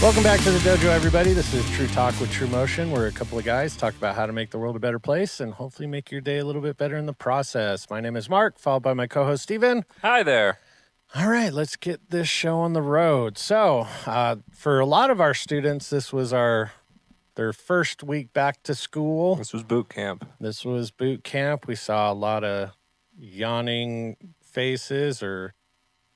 Welcome back to the dojo, everybody. This is True Talk with Trumotion, where a couple of guys talk about how to make the world a better place and hopefully make your day a little bit better in the process. My name is Mark, followed by my co-host Stephen. Hi there. All right, let's get this show on the road. So, for a lot of our students, this was their first week back to school. This was boot camp. We saw a lot of yawning faces or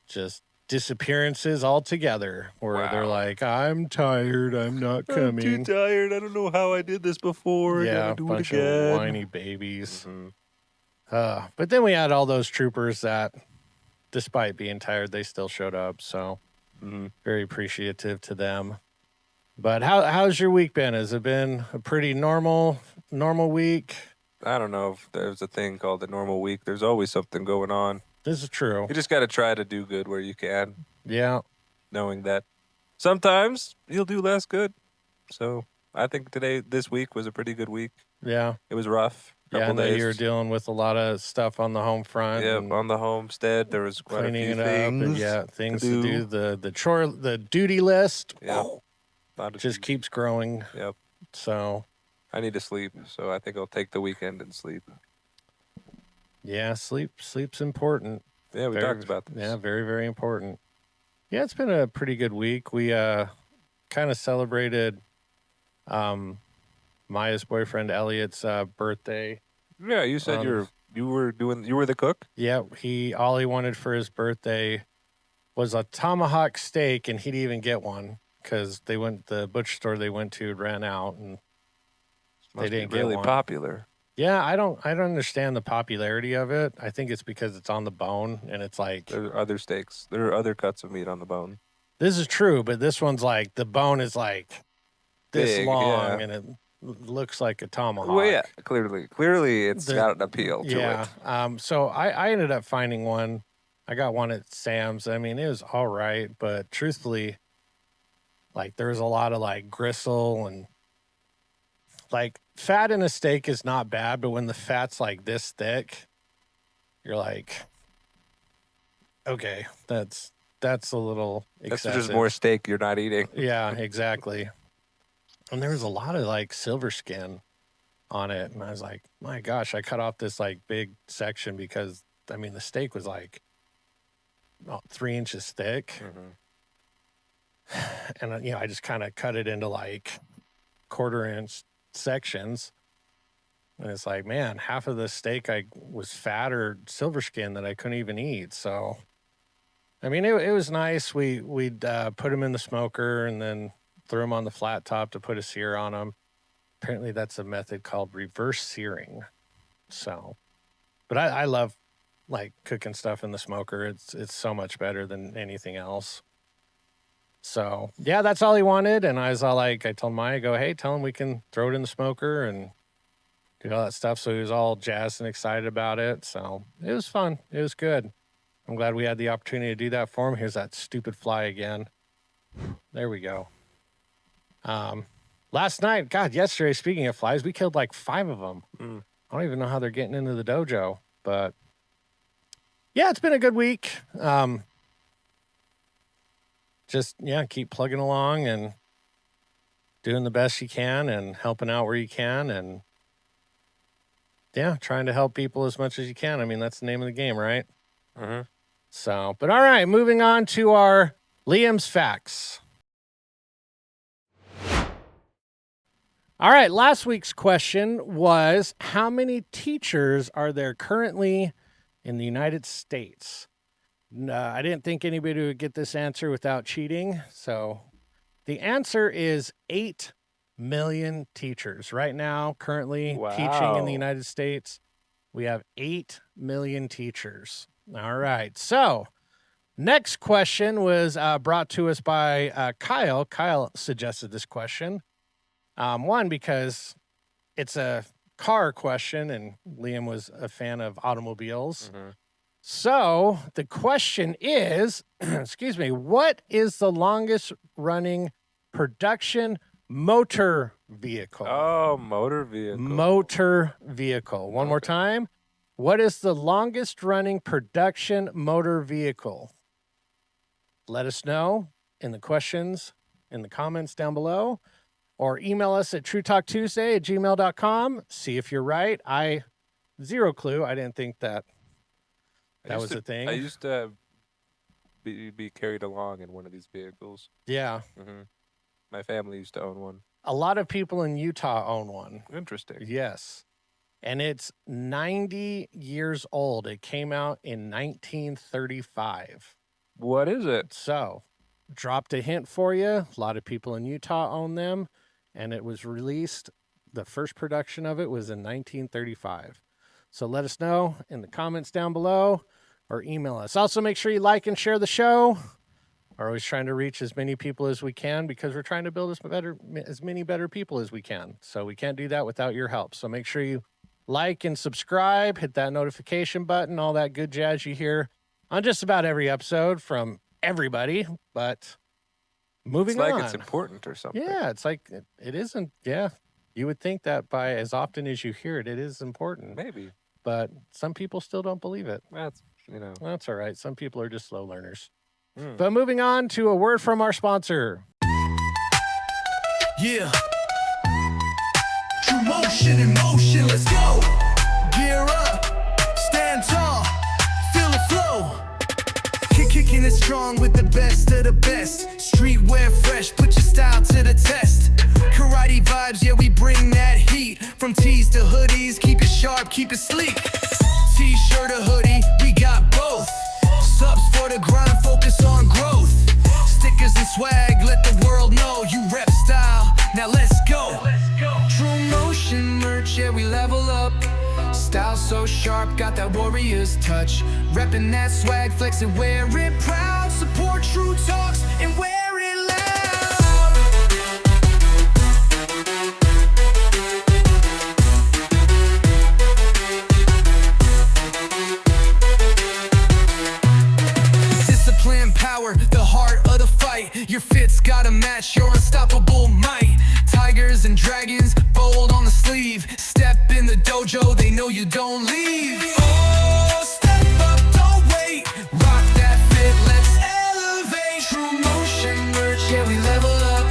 just disappearances altogether where they're like, I'm tired, I'm not coming. I'm too tired. I don't know how I did this before. Yeah, I do bunch it again. of whiny babies. But then we had all those troopers that, despite being tired, they still showed up. So very appreciative to them. But how's your week been? Has it been a pretty normal week? I don't know if there's a thing called the normal week. There's always something going on. This is true. You just got to try to do good where you can. Yeah. Knowing that sometimes you'll do less good. So I think this week was a pretty good week. Yeah. It was rough. Yeah, I know you were dealing with a lot of stuff on the home front. Yeah, on the homestead, there was quite a few things. Things to do. The duty list. Yeah. Just keeps growing. Yep. So I need to sleep, so I think I'll take the weekend and sleep. Yeah, sleep's important. Yeah, we talked about this. Yeah, very, very important. Yeah, it's been a pretty good week. We kind of celebrated Maya's boyfriend Elliot's birthday. Yeah, you said you were the cook? Yeah, all he wanted for his birthday was a tomahawk steak, and he didn't even get one because the butcher store they went to ran out, and they didn't get one. Really popular. Yeah, I don't understand the popularity of it. I think it's because it's on the bone, and it's like there are other steaks. There are other cuts of meat on the bone. This is true, but this one's like the bone is like this big, long, and it looks like a tomahawk. Well, yeah, clearly it's got an appeal to it. So I ended up finding one. I got one at Sam's. I mean, it was all right, but truthfully, like there's a lot of like gristle and like fat in a steak is not bad, but when the fat's like this thick, you're like, okay, that's a little excessive. That's just more steak you're not eating. Yeah, exactly. And there was a lot of like silver skin on it, and I was like, my gosh, I cut off this like big section because I mean the steak was like about 3 inches thick, and I just kind of cut it into like 1/4 inch sections, and it's like, man, half of the steak was fat or silver skin that I couldn't even eat. So I mean it was nice. We'd put them in the smoker and then threw them on the flat top to put a sear on them. Apparently that's a method called reverse searing. So but I love like cooking stuff in the smoker. It's so much better than anything else. So yeah, that's all he wanted. And I was all like, I told Maya, go, hey, tell him we can throw it in the smoker and do all that stuff. So he was all jazzed and excited about it. So it was fun. It was good. I'm glad we had the opportunity to do that for him. Here's that stupid fly again. There we go. Yesterday, speaking of flies, we killed like 5 of them. I don't even know how they're getting into the dojo, but yeah, it's been a good week. Keep plugging along and doing the best you can and helping out where you can, and trying to help people as much as you can. I mean, that's the name of the game, right? So, but all right, moving on to our Liam's Facts. All right, last week's question was, how many teachers are there currently in the United States? I didn't think anybody would get this answer without cheating. So the answer is 8 million teachers right now, currently teaching in the United States. We have 8 million teachers. All right. So next question was brought to us by Kyle. Kyle suggested this question. One, because it's a car question, and Liam was a fan of automobiles. So the question is, what is the longest running production motor vehicle? Oh, motor vehicle. Motor vehicle. One more time. What is the longest running production motor vehicle? Let us know in the questions in the comments down below, or email us at truetalktuesday@gmail.com. See if you're right. Zero clue. I didn't think that was a thing. I used to be carried along in one of these vehicles. Yeah. Mm-hmm. My family used to own one. A lot of people in Utah own one. Interesting. Yes. And it's 90 years old. It came out in 1935. What is it? So, dropped a hint for you. A lot of people in Utah own them. And it was released, the first production of it was in 1935. So let us know in the comments down below or email us. Also, make sure you like and share the show. We're always trying to reach as many people as we can because we're trying to build as many better people as we can. So we can't do that without your help. So make sure you like and subscribe, hit that notification button, all that good jazz you hear on just about every episode from everybody. But moving on. It's like it's important or something. Yeah, it's like it isn't. Yeah, you would think that by as often as you hear it, it is important. Maybe. But some people still don't believe it. That's all right. Some people are just slow learners. But moving on to a word from our sponsor. Yeah. Trumotion in motion, let's go. Gear up, stand tall, feel the flow. Kicking it strong with the best of the best. Streetwear fresh, put your style to the test. Karate vibes, yeah, we bring that heat. From tees to hoodies, keep it sharp, keep it sleek. T-shirt or hoodie, we got both. Subs for the grind, focus on growth. Stickers and swag, let the world know you rep style. Now let's go. Trumotion merch, yeah, we level up. Style so sharp, got that warrior's touch. Reppin' that swag, flex it, wear it proud. Support True Talks and wear it loud. Discipline, power, the heart of the fight. Your fit's gotta match your unstoppable might. Tigers and dragons, bold on the sleeve. Step in the dojo, they know you don't leave. Oh, step up, don't wait. Rock that fit, let's elevate. Trumotion merch, yeah, we level up.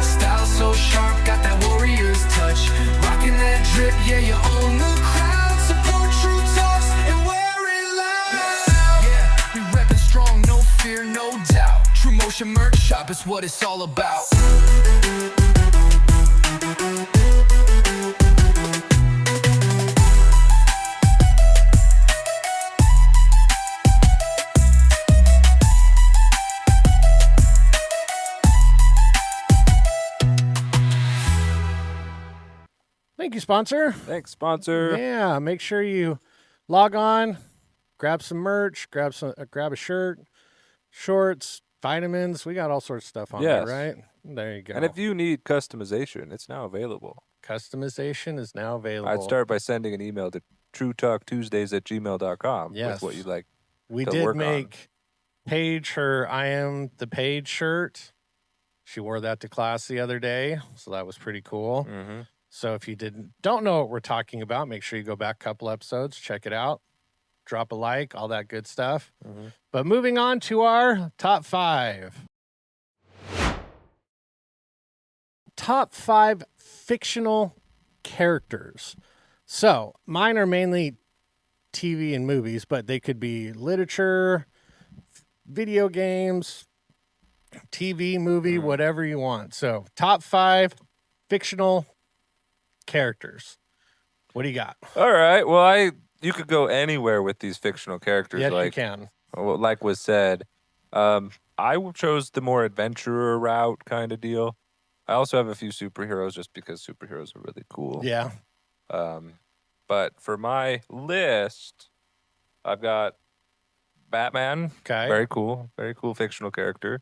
Style so sharp, got that warrior's touch. Rocking that drip, yeah, you own the crowd. Support True Talks and wear it loud. Yeah, we reppin' strong, no fear, no doubt. Trumotion merch shop is what it's all about. Thank you, sponsor. Thanks, sponsor. Yeah, make sure you log on, grab some merch, grab a shirt, shorts, vitamins. We got all sorts of stuff on there, right? There you go. And if you need customization, it's now available. Customization is now available. I'd start by sending an email to truetalktuesdays@gmail.com with what you'd like We to did work make Paige her I Am the Paige shirt. She wore that to class the other day, so that was pretty cool. Mm-hmm. So if you don't know what we're talking about, make sure you go back a couple episodes, check it out, drop a like, all that good stuff. Mm-hmm. But moving on to our top 5. Top 5 fictional characters. So mine are mainly TV and movies, but they could be literature, video games, TV, movie, whatever you want. So top 5 fictional characters. What do you got? All right. Well, you could go anywhere with these fictional characters. Yes, like, you can. Like was said, I chose the more adventurer route kind of deal. I also have a few superheroes just because superheroes are really cool. Yeah. But for my list, I've got Batman. Okay. Very cool fictional character.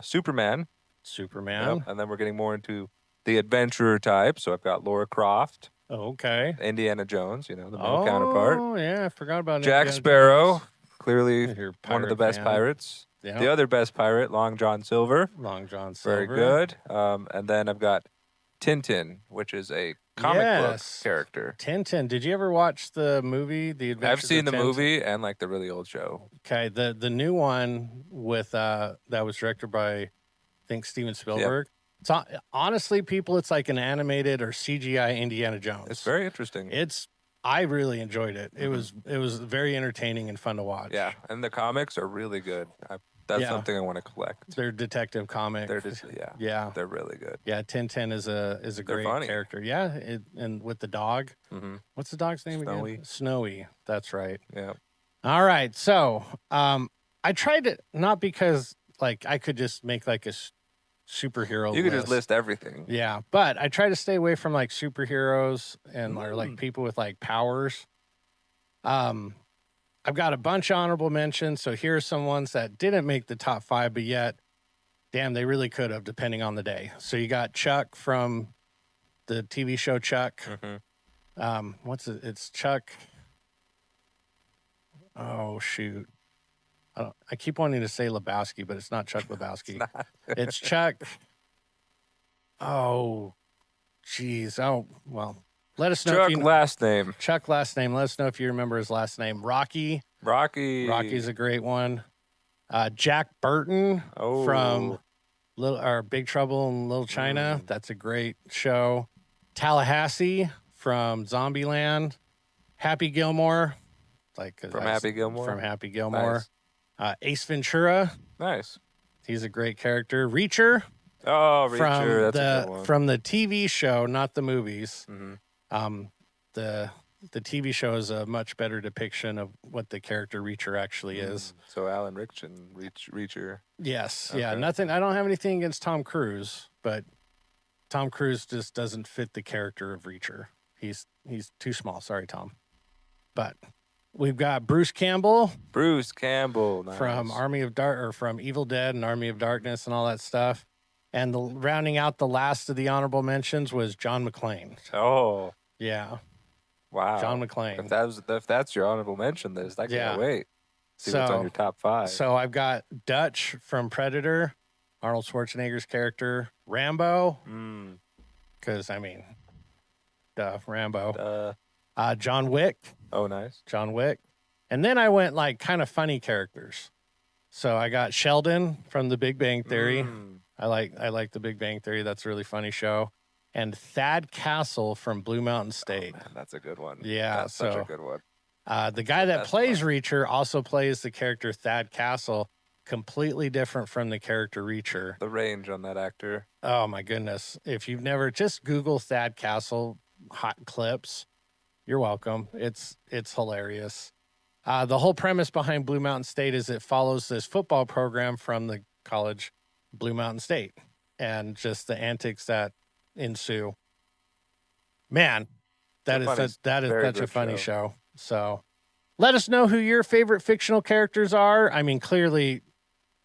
Superman. Superman. Yep. And then we're getting more into the adventurer type. So I've got Laura Croft. Oh, okay. Indiana Jones, the male counterpart. Oh, yeah. I forgot about Jack Indiana Sparrow, Jones. clearly You're a one of the pirate best fan. pirates. Yeah. The other best pirate, Long John Silver. Long John Silver. Very good. And then I've got Tintin, which is a comic book character. Tintin. Did you ever watch the movie, The Adventures I've seen of the Tintin? movie and like the really old show. Okay, the new one with that was directed by think Steven Spielberg. So honestly, people, it's like an animated or CGI Indiana Jones. It's very interesting. I really enjoyed it. It was very entertaining and fun to watch. Yeah, and the comics are really good. That's something I want to collect. They're detective comic. Yeah, they're really good. Yeah, Tintin is a great character. Yeah, and with the dog. What's the dog's name again? Snowy. That's right. Yeah. All right. So, I tried it not because like I could just make like a superhero. You could just list everything. Yeah, but I try to stay away from like superheroes and or like people with like powers. I've got a bunch of honorable mentions, so here are some ones that didn't make the top 5, but yet, damn, they really could have, depending on the day. So you got Chuck from the TV show Chuck. What's it? It's Chuck. Oh shoot! I keep wanting to say Lebowski, but it's not Chuck Lebowski. It's Chuck. Oh, geez. Oh well. Let us know. Chuck last name. Chuck last name. Let us know if you remember his last name. Rocky. Rocky's a great one. Jack Burton from Big Trouble in Little China. That's a great show. Tallahassee from Zombieland. Happy Gilmore. Happy Gilmore. From Happy Gilmore. Nice. Ace Ventura. Nice. He's a great character. Reacher. Oh, Reacher. That's a good one. From the TV show, not the movies. The TV show is a much better depiction of what the character Reacher actually is. So Alan Rickman, Reacher. Yes. Okay. Yeah. Nothing. I don't have anything against Tom Cruise, but Tom Cruise just doesn't fit the character of Reacher. He's too small. Sorry, Tom. But we've got Bruce Campbell. Nice. From from Evil Dead and Army of Darkness and all that stuff. And rounding out the last of the honorable mentions was John McClane. Oh. Yeah. Wow. John McClane. If that's your honorable mention list, I can't wait. See what's on your top 5. So I've got Dutch from Predator, Arnold Schwarzenegger's character, Rambo. Because, Rambo. John Wick. Oh, nice. John Wick. And then I went like kind of funny characters. So I got Sheldon from The Big Bang Theory. I like The Big Bang Theory. That's a really funny show. And Thad Castle from Blue Mountain State. Oh, man, that's a good one. Yeah. That's such a good one. The guy that plays Reacher also plays the character Thad Castle, completely different from the character Reacher. The range on that actor. Oh, my goodness. If you've never, just Google Thad Castle hot clips. You're welcome. It's hilarious. The whole premise behind Blue Mountain State is it follows this football program from the college Blue Mountain State and just the antics that ensue. Man, that is such a funny show. So let us know who your favorite fictional characters are. Clearly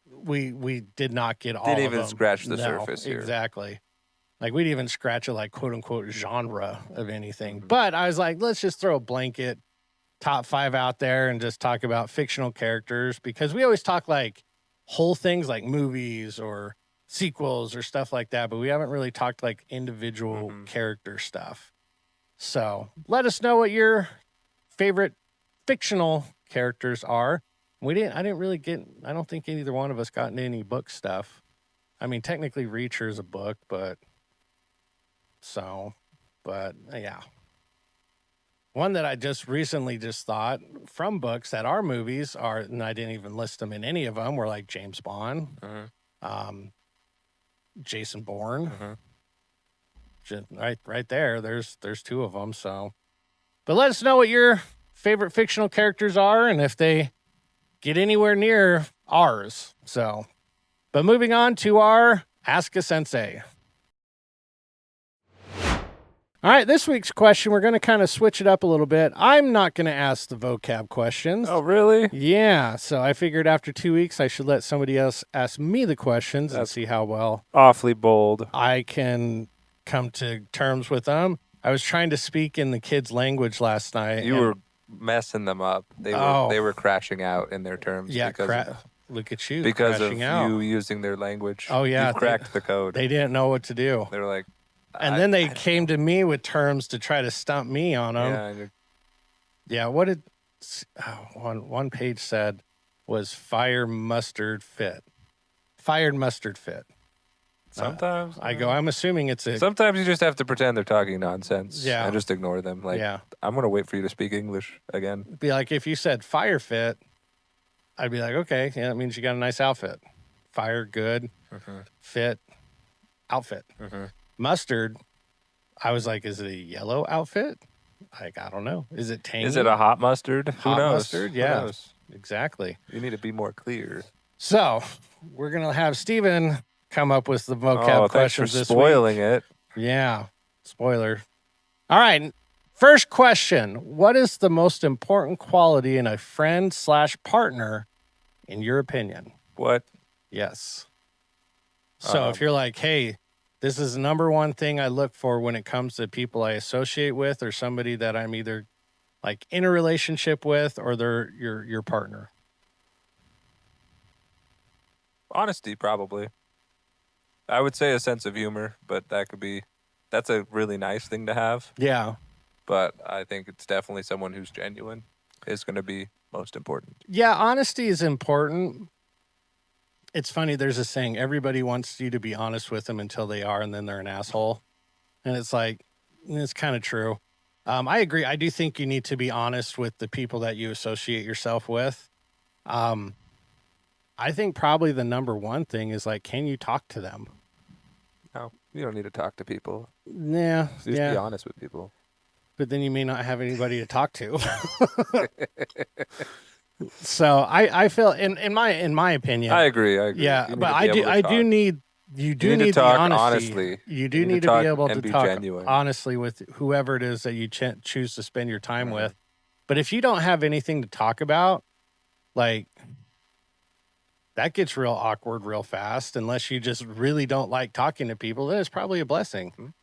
we did not get all of them. Didn't even scratch the surface here. Exactly. Like we didn't even scratch a quote unquote genre of anything. But I was like, let's just throw a blanket top 5 out there and just talk about fictional characters, because we always talk like whole things like movies or sequels or stuff like that, but we haven't really talked like individual character stuff. So let us know what your favorite fictional characters are. I don't think either one of us got into any book stuff. Technically Reacher is a book, but yeah. One that I just recently thought from books that are movies are, and I didn't even list them in any of them, were like James Bond, Jason Bourne. Just right there. There's 2 of them. So, but let us know what your favorite fictional characters are and if they get anywhere near ours. So, but moving on to our Ask a Sensei. All right, this week's question, we're going to kind of switch it up a little bit. I'm not going to ask the vocab questions. Oh, really? Yeah, so I figured after 2 weeks, I should let somebody else ask me the questions and see how well awfully bold I can come to terms with them. I was trying to speak in the kids' language last night. You were messing them up. They were crashing out in their terms. Yeah, look at you. Because of out. you using their language. Oh, yeah. You cracked the code. They didn't know what to do. They were like... And then they came to me with terms to try to stump me on them. Yeah, what did... one page said was fired mustard fit. Sometimes. I go, I'm assuming it's a Sometimes you just have to pretend they're talking nonsense. Yeah. And just ignore them. Like, yeah. I'm going to wait for you to speak English again. Be like, if you said fire fit, I'd be like, okay, yeah, that means you got a nice outfit. Fire, good. Fit, outfit. Mustard, I was like, is it a yellow outfit? Like, I don't know. Is it tangy? Is it a hot mustard? Who Hot knows? mustard? Who Yeah. knows? Exactly. You need to be more clear. So we're going to have Stephen come up with the vocab Thanks for questions this spoiling week. it. Yeah. Spoiler. All right. First question. What is the most important quality in a friend/partner, in your opinion? What? Yes. So if you're like, hey, this is the number one thing I look for when it comes to people I associate with or somebody that I'm either like in a relationship with or they're your partner. Honesty, probably. I would say a sense of humor, but that's a really nice thing to have. Yeah. But I think it's definitely someone who's genuine is going to be most important. Yeah, honesty is important. It's funny, there's a saying, everybody wants you to be honest with them until they are, and then they're an asshole. And it's like, it's kind of true. I agree. I do think you need to be honest with the people that you associate yourself with. I think probably the number one thing is like, can you talk to them? No, you don't need to talk to people. Yeah. Just be honest with people. But then you may not have anybody to talk to. So I feel in my opinion. I agree. Yeah, You need but to be able to I talk. do need you do need to need the talk honesty. honestly. You do You need need to to be talk able and to be talk genuine. honestly with whoever it is that you choose to spend your time with. But if you don't have anything to talk about, like that gets real awkward real fast unless you just really don't like talking to people. Then it's probably a blessing.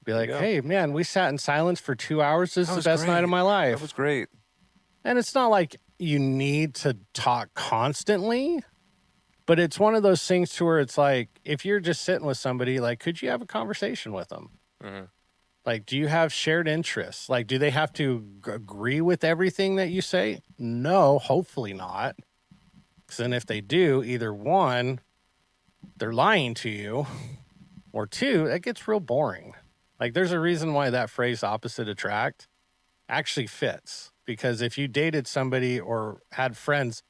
Be like, you go. hey, man, we sat in silence for 2 hours. This is the best night of my life. That was great. And it's not like you need to talk constantly, but it's one of those things to where it's like, if you're just sitting with somebody, like, could you have a conversation with them? Like, do you have shared interests? Like, do they have to agree with everything that you say? No, hopefully not. Because then if they do, either one, they're lying to you, or two, it gets real boring. Like, there's a reason why that phrase opposite attract actually fits. Because if you dated somebody or had friends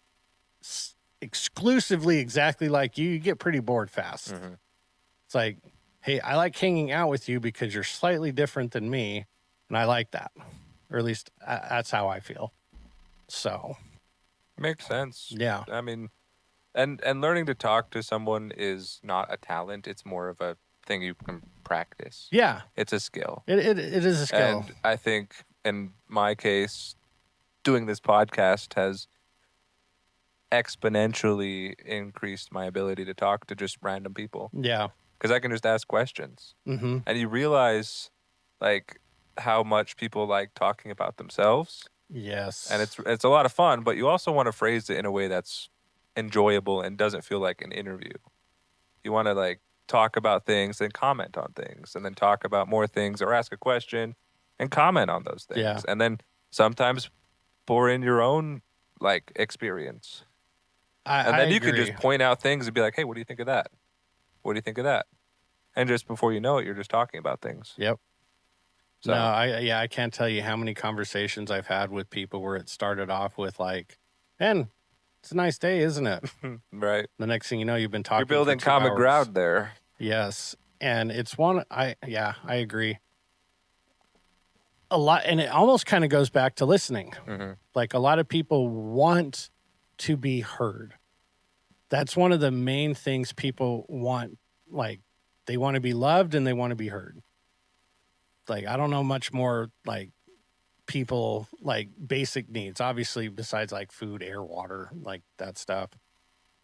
exclusively exactly like you get pretty bored fast. It's like, hey, I like hanging out with you because you're slightly different than me, and I like that. Or at least that's how I feel. So. Makes sense. Yeah. I mean, and learning to talk to someone is not a talent. It's more of a thing you can practice. Yeah. It's a skill. It is a skill. And I think in my case, doing this podcast has exponentially increased my ability to talk to just random people. Yeah. Because I can just ask questions. And you realize, like, how much people like talking about themselves. Yes. And it's a lot of fun, but you also want to phrase it in a way that's enjoyable and doesn't feel like an interview. You want to, like, talk about things and comment on things, and then talk about more things or ask a question and comment on those things. Yeah. And then sometimes pour in your own, like, experience. And then you can just point out things and be like, hey, what do you think of that? What do you think of that? And just before you know it, you're just talking about things. Yep. So, No, I can't tell you how many conversations I've had with people where it started off with like, "Man, it's a nice day, isn't it?" right. The next thing you know, you've been talking. You're building for 2 common hours. ground there. Yes, and it's one. I agree. A lot, and it almost kind of goes back to listening. Like a lot of people want to be heard. That's one of the main things people want. Like they want to be loved and they want to be heard. Like, I don't know much more like people like basic needs, obviously besides like food, air, water, like that stuff.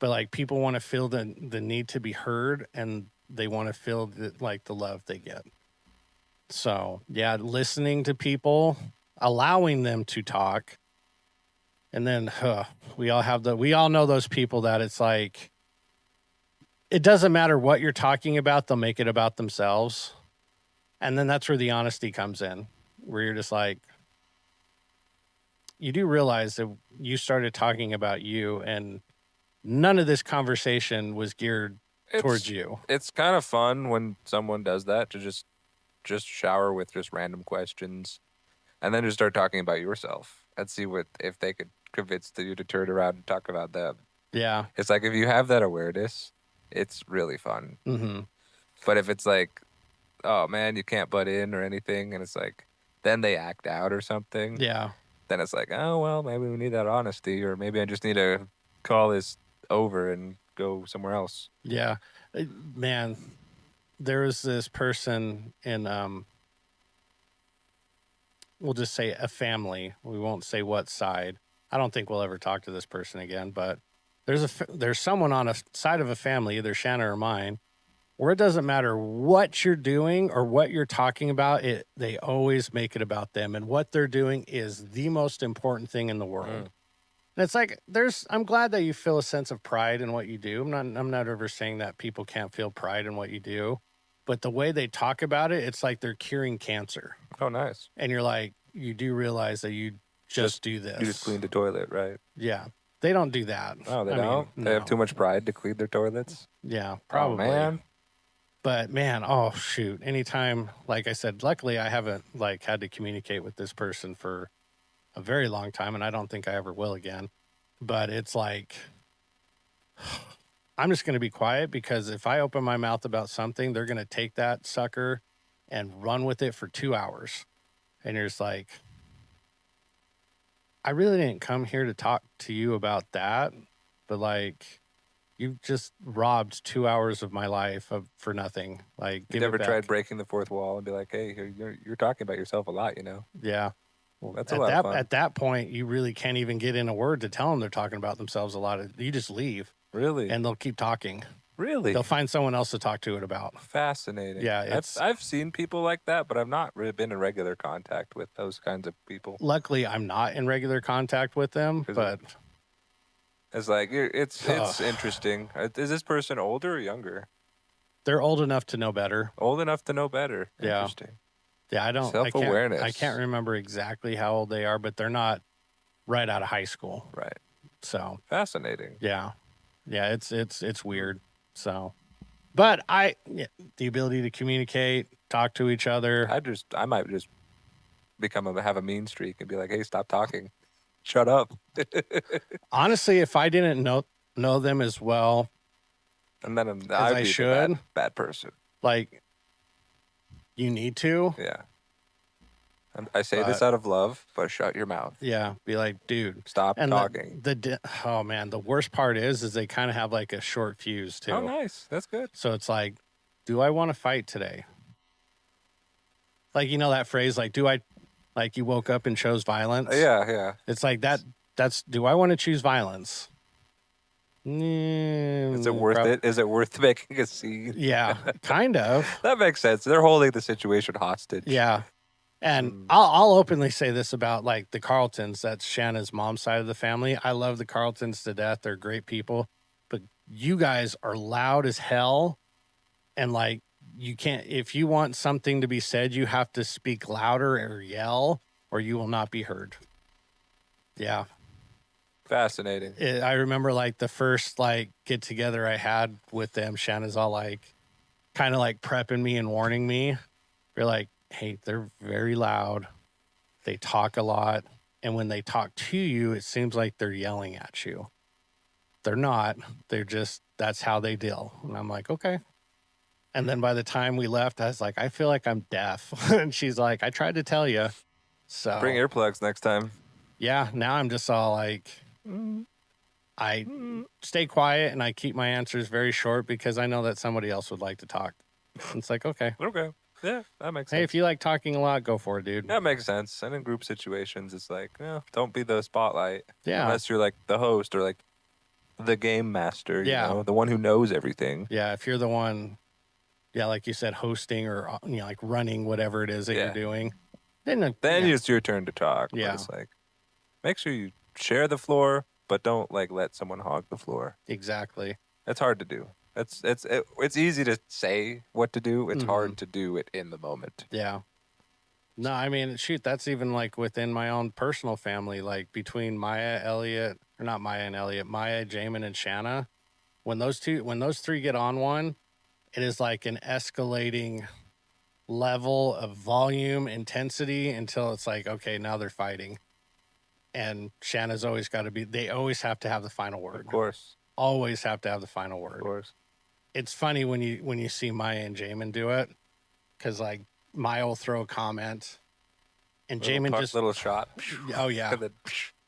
But like people want to feel the need to be heard and they want to feel like the love they get. So yeah, listening to people, allowing them to talk. And then we all know those people that it's like, it doesn't matter what you're talking about, they'll make it about themselves. And then that's where the honesty comes in, where you're just like, you do realize that you started talking about you and none of this conversation was geared towards you. It's kind of fun when someone does that, to just shower with just random questions, and then just start talking about yourself and see if they could convince you to turn around and talk about them. Yeah. It's like, if you have that awareness, it's really fun. Mm-hmm. But if it's like, oh man, you can't butt in or anything, and it's like, then they act out or something. Yeah. Then it's like, oh well, maybe we need that honesty, or maybe I just need to call this over and go somewhere else. Yeah. Man, there was this person in, we'll just say a family. We won't say what side. I don't think we'll ever talk to this person again, but there's someone on a side of a family, either Shanna or mine, where it doesn't matter what you're doing or what you're talking about, they always make it about them, and what they're doing is the most important thing in the world. And it's like, I'm glad that you feel a sense of pride in what you do. I'm not ever saying that people can't feel pride in what you do, but the way they talk about it, it's like they're curing cancer. Oh, nice. And you're like, you do realize that you just do this. You just cleaned the toilet, right? Yeah. They don't do that. Oh, they don't? They have too much pride to clean their toilets? Yeah, probably. Oh, man. But man, oh shoot. Anytime, like I said, luckily I haven't had to communicate with this person for a very long time, and I don't think I ever will again. But it's like, I'm just going to be quiet, because if I open my mouth about something, they're going to take that sucker and run with it for 2 hours. And you're just like, I really didn't come here to talk to you about that, but you just robbed 2 hours of my life for nothing. Like, you never tried breaking the fourth wall and be like, hey, you're talking about yourself a lot, you know? Yeah. Well, that's a lot of fun. At that point, you really can't even get in a word to tell them they're talking about themselves a lot. You just leave. Really? And they'll keep talking. Really? They'll find someone else to talk to it about. Fascinating. Yeah, I've seen people like that, but I've not really been in regular contact with those kinds of people. Luckily, I'm not in regular contact with them, but it's like, it's interesting. Is this person older or younger? They're old enough to know better. Old enough to know better. Yeah. Interesting. Yeah, I don't. Self-awareness. I can't remember exactly how old they are, but they're not right out of high school. Right. So fascinating. Yeah, yeah. It's weird. So, but the ability to communicate, talk to each other. I might just have a mean streak and be like, hey, stop talking, shut up. Honestly, if I didn't know them as well, and then as I should, bad person. Like, you need to. Yeah. I say this out of love, but shut your mouth. Yeah. Be like, dude. Stop talking. Oh, man. The worst part is they kind of have like a short fuse, too. Oh, nice. That's good. So it's like, do I want to fight today? Like, you know that phrase, like, you woke up and chose violence? Yeah. It's like that's, do I want to choose violence? Is it worth it? Is it worth making a scene? Yeah, kind of. That makes sense. They're holding the situation hostage. Yeah. And I'll openly say this about like the Carltons. That's Shanna's mom's side of the family. I love the Carltons to death. They're great people. But you guys are loud as hell. And like, you can't, if you want something to be said, you have to speak louder or yell, or you will not be heard. Yeah. Fascinating. I remember like the first like get together I had with them, Shanna's all like, kind of like prepping me and warning me. You're like, hey, they're very loud. They talk a lot. And when they talk to you, it seems like they're yelling at you. They're not. They're just, that's how they deal. And I'm like, okay. And then by the time we left, I was like, I feel like I'm deaf. And she's like, I tried to tell you. So bring earplugs next time. Yeah. Now I'm just all like, I stay quiet and I keep my answers very short because I know that somebody else would like to talk. It's like, okay. Okay. Yeah, that makes sense. Hey, if you like talking a lot, go for it, dude. That makes sense. And in group situations, it's like, don't be the spotlight. Yeah. Unless you're like the host or like the game master, yeah. You know, the one who knows everything. Yeah, if you're the one, like you said, hosting or like running whatever it is that you're doing, then it's your turn to talk. Yeah. But it's like, make sure you share the floor, but don't like let someone hog the floor. Exactly. It's hard to do. It's easy to say what to do. It's hard to do it in the moment. Yeah. No, I mean, shoot, that's even like within my own personal family, like between Maya, Jamin, and Shanna. when those three get on one, it is like an escalating level of volume, intensity until it's like, okay, now they're fighting. And Shanna's always got to be, they always have to have the final word. Of course. Always have to have the final word. Of course. It's funny when you see Maya and Jamin do it, because like Maya will throw a comment and Jamin just little shot. Oh yeah. And then,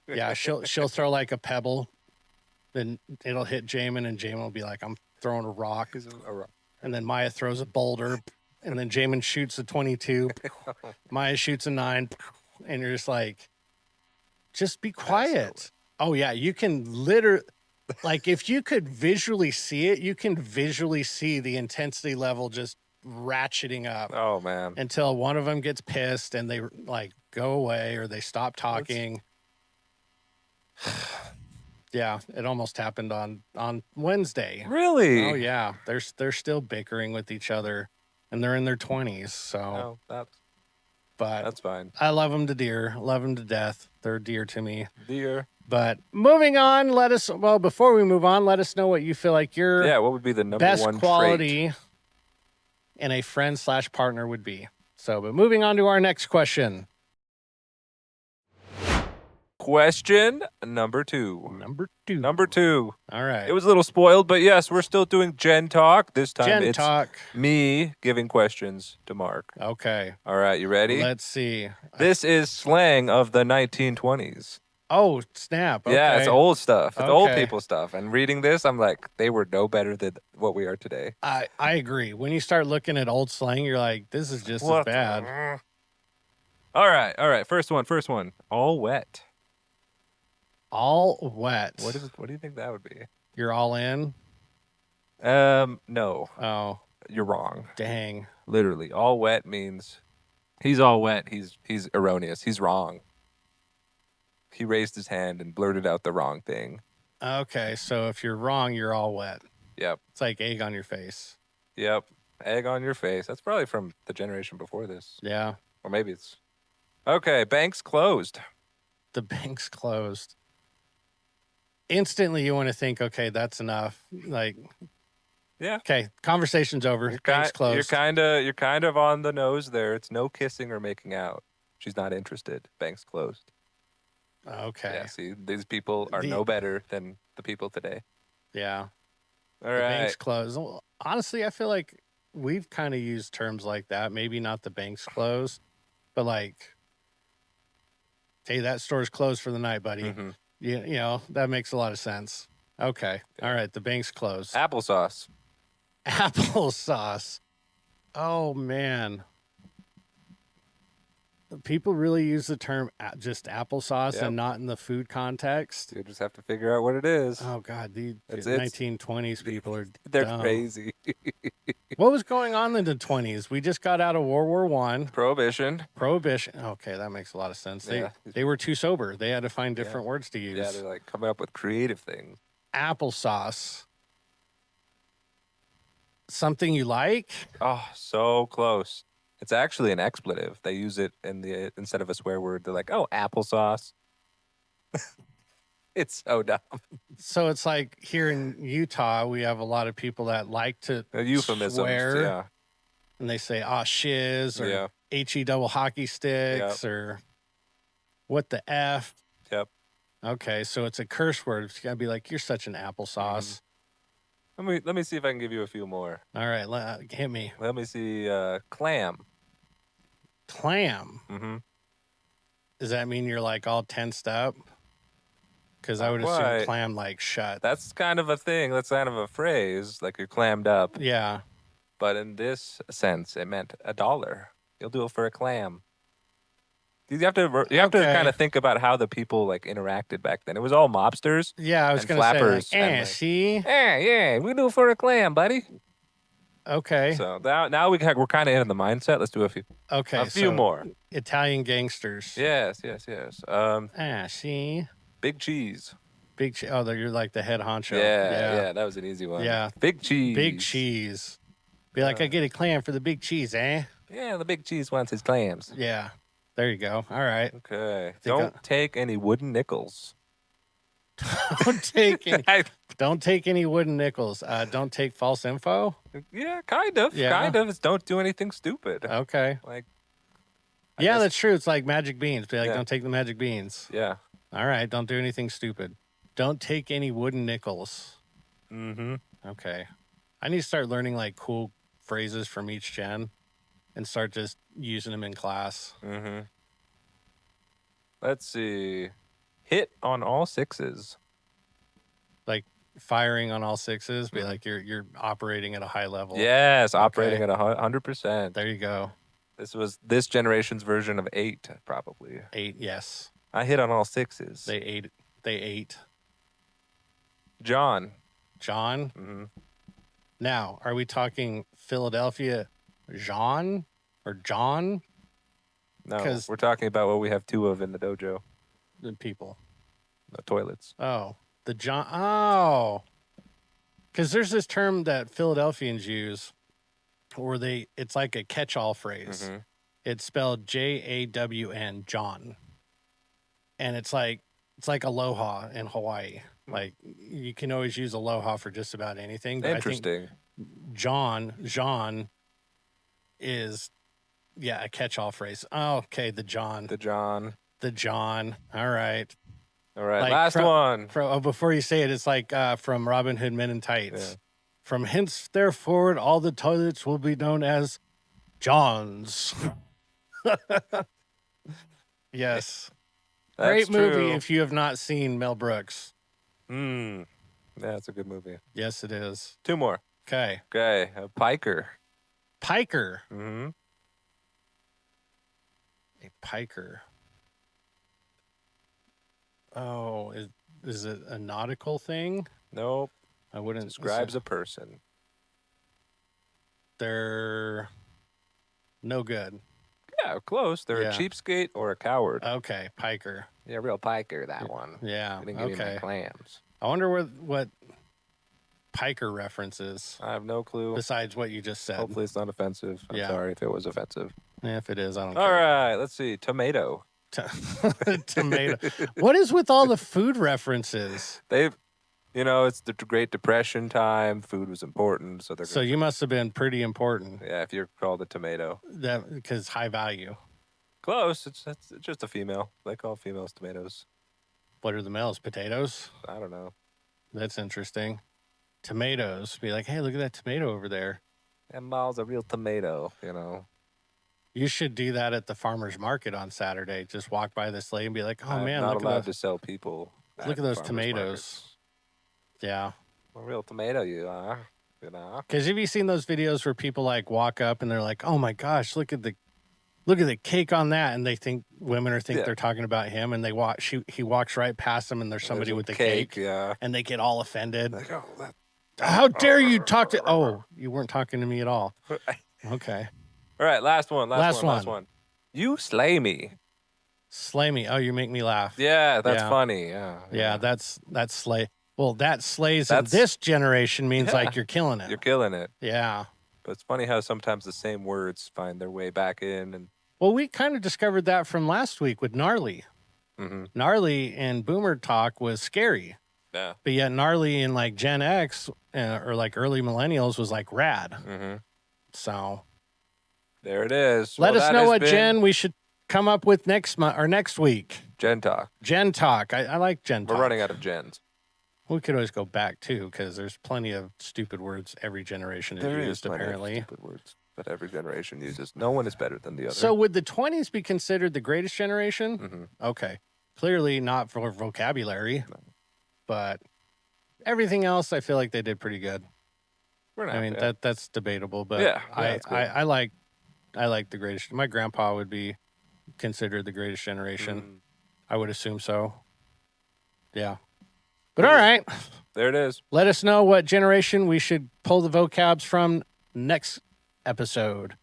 Yeah, she'll throw like a pebble, then it'll hit Jamin and Jamin will be like, I'm throwing a rock. And then Maya throws a boulder, and then Jamin shoots a 22. Maya shoots a 9, and you're just like, just be quiet. Oh yeah, you can literally, like, if you could visually see it, you can visually see the intensity level just ratcheting up. Oh man. Until one of them gets pissed and they like go away or they stop talking. Yeah, it almost happened on Wednesday. Really? Oh yeah, they're still bickering with each other, and they're in their 20s. So, but that's fine. I love them to dear, love them to death. They're dear to me. Dear. But moving on, before we move on, let us know what you feel like your what would be the number best one quality in a friend/partner would be. So, but moving on to our next question. Question number 2. Number two. All right. It was a little spoiled, but yes, we're still doing Gen Talk. This time it's Talk. me giving questions to Mark. Okay. All right, you ready? Let's see. This is slang of the 1920s. Oh, snap. Okay. Yeah, it's old stuff. It's old Okay. people stuff. And reading this, I'm like, they were no better than what we are today. I agree. When you start looking at old slang, you're like, this is just as bad. All right. First one. All wet. All wet. What do you think that would be? You're all in? No. Oh. You're wrong. Dang. Literally, all wet means he's all wet. He's erroneous. He's wrong. He raised his hand and blurted out the wrong thing. Okay, so if you're wrong, you're all wet. Yep. It's like egg on your face. Yep. Egg on your face. That's probably from the generation before this. Yeah. Or maybe it's... Okay, bank's closed. The bank's closed. Instantly, you want to think, okay, that's enough. Like... Yeah. Okay, conversation's over. Bank's closed. You're kind of on the nose there. It's no kissing or making out. She's not interested. Bank's closed. Okay. Yeah, see, these people are no better than the people today. Yeah. All the right. Bank's closed. Well, honestly, I feel like we've kind of used terms like that. Maybe not the bank's closed, but like, hey, that store's closed for the night, buddy. Mm-hmm. You know, that makes a lot of sense. Okay. All right. The bank's closed. Applesauce. Applesauce. Oh, man. People really use the term just applesauce and not in the food context. You just have to figure out what it is. Oh, God. The It's 1920s people are They're dumb. crazy. What was going on in the 20s? We just got out of World War I. Prohibition. Okay, that makes a lot of sense. Yeah. They were too sober. They had to find different words to use. Yeah, they're like coming up with creative things. Applesauce. Something you like? Oh, so close. It's actually an expletive. They use it instead of a swear word. They're like, oh, applesauce. It's so dumb. So it's like here in Utah, we have a lot of people that like to Euphemisms, swear, yeah. and they say "ah shiz" or "he double hockey sticks" or "what the f." Yep. Okay, so it's a curse word. It's gotta be like, "You're such an applesauce." Let me see if I can give you a few more. All right, hit me. Let me see. Clam. Clam. Mm-hmm. Does that mean you're like all tensed up? Because I would assume clam like shut. That's kind of a thing. That's kind of a phrase. Like you're clammed up. Yeah. But in this sense, it meant $1. You'll do it for a clam. You have to kind of think about how the people like interacted back then. It was all mobsters. Yeah, I was going to say, like, see? Yeah, we do it for a clam, buddy. Okay. So now we're kind of in the mindset. Let's do a few. Okay. A few more. Italian gangsters. Yes. See? Big cheese. Big cheese. Oh, you're like the head honcho. Yeah, that was an easy one. Yeah. Big cheese. Big cheese. Be like, I get a clam for the big cheese, eh? Yeah, the big cheese wants his clams. Yeah. There you go. All right. Okay. Don't take any wooden nickels. Don't take any. Don't take any wooden nickels. Don't take false info. Yeah, kind of. Yeah. Kind of. It's don't do anything stupid. Okay. Like. Yeah, that's true. It's like magic beans. Be like, Yeah. don't take the magic beans. Yeah. All right. Don't do anything stupid. Don't take any wooden nickels. Mm-hmm. Okay. I need to start learning like cool phrases from each gen and start just using them in class. Mm-hmm. Let's see. Hit on all sixes. Like firing on all sixes. Be like you're operating at a high level. Yes, operating at 100%. There you go. This was this generation's version of 8, probably. 8, yes. I hit on all sixes. They ate. John. John? Mm-hmm. Now, are we talking Philadelphia John or John? No, we're talking about what we have 2 of in the dojo. The people. The toilets. Oh, the John. Oh. Because there's this term that Philadelphians use where it's like a catch-all phrase. Mm-hmm. It's spelled Jawn, John. And it's like aloha in Hawaii. Like you can always use aloha for just about anything. But Interesting. I think Jean is a catch-all phrase. Oh, okay, the John. All right. All right, Like last one. Before you say it, it's like from Robin Hood Men in Tights. Yeah. From henceforward, all the toilets will be known as John's. Yes. That's Great movie true. if you have not seen Mel Brooks. Yeah, it's a good movie. Yes, it is. 2 more. Okay. Okay, a piker. Piker. Mm-hmm. A piker. Oh, is it a nautical thing? Nope. I wouldn't. Describes a person. They're no good. Yeah, close. They're Yeah. a cheapskate or a coward. Okay, piker. Yeah, real piker, that one. Yeah. You didn't give me Okay. my clams. I wonder what piker reference is I have no clue. besides what you just said. Hopefully it's not offensive. I'm Yeah. sorry if it was offensive. If it is, I don't All care. right, let's see. Tomato. Tomato. What is with all the food references? It's the Great Depression time. Food was important, so they're So you must have been pretty important. yeah, if you're called a tomato. That because high value. Close. It's just a female. They call females tomatoes. What are the males? Potatoes? I don't know. That's interesting. Tomatoes. Be like, hey, look at that tomato over there. And Mal's a real tomato, You should do that at the farmer's market on Saturday. Just walk by this lady and be like, oh, I'm man, not look allowed at to sell people. Look at those farmers tomatoes. markets. Yeah. A real tomato you are, Because have you seen those videos where people like walk up and they're like, oh my gosh, look at the cake on that, and they think women think Yeah. they're talking about him, and he walks right past them, and there's somebody with the cake, Yeah. and they get all offended. Like, oh, that. How dare you talk to? Oh, you weren't talking to me at all. Okay. All right, last one. Last Last one. one. You slay me. Slay me. Oh, you make me laugh. Yeah, that's Yeah. funny. Yeah. Yeah, that's slay. Well, that slays That's- in this generation means Yeah. like you're killing it. You're killing it. Yeah. But it's funny how sometimes the same words find their way back in. And Well, we kind of discovered that from last week with gnarly. Mhm. Gnarly in Boomer Talk was scary. yeah. But yet gnarly in like Gen X or like early millennials was like rad. Mm-hmm. So There it is. let Well, us that know has what been Gen we should come up with next month or next week. Gen Talk. Gen Talk. I like Gen Talk. We're running out of gens. We could always go back too because there's plenty of stupid words every generation has There is used plenty of apparently. stupid words that every generation uses. No one is better than the other. So would the 20s be considered the greatest generation? Mhm. Okay. Clearly not for vocabulary, but everything else I feel like they did pretty good. We're not. I mean yeah. that's debatable, but Yeah, that's good. I like the greatest. My grandpa would be considered the greatest generation. Mm. I would assume so. Yeah. But all right, There it is. let us know what generation we should pull the vocabs from next episode.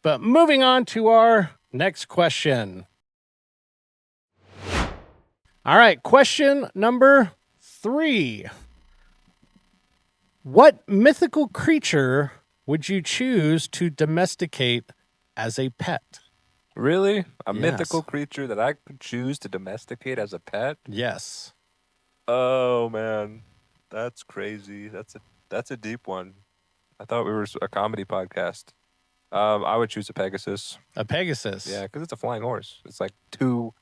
But moving on to our next question. All right, question number 3. What mythical creature would you choose to domesticate as a pet? Really? A Yes. mythical creature that I could choose to domesticate as a pet? Yes. Oh man, that's crazy. That's a deep one. I thought we were a comedy podcast. I would choose a Pegasus. A Pegasus. Yeah, because it's a flying horse. It's like two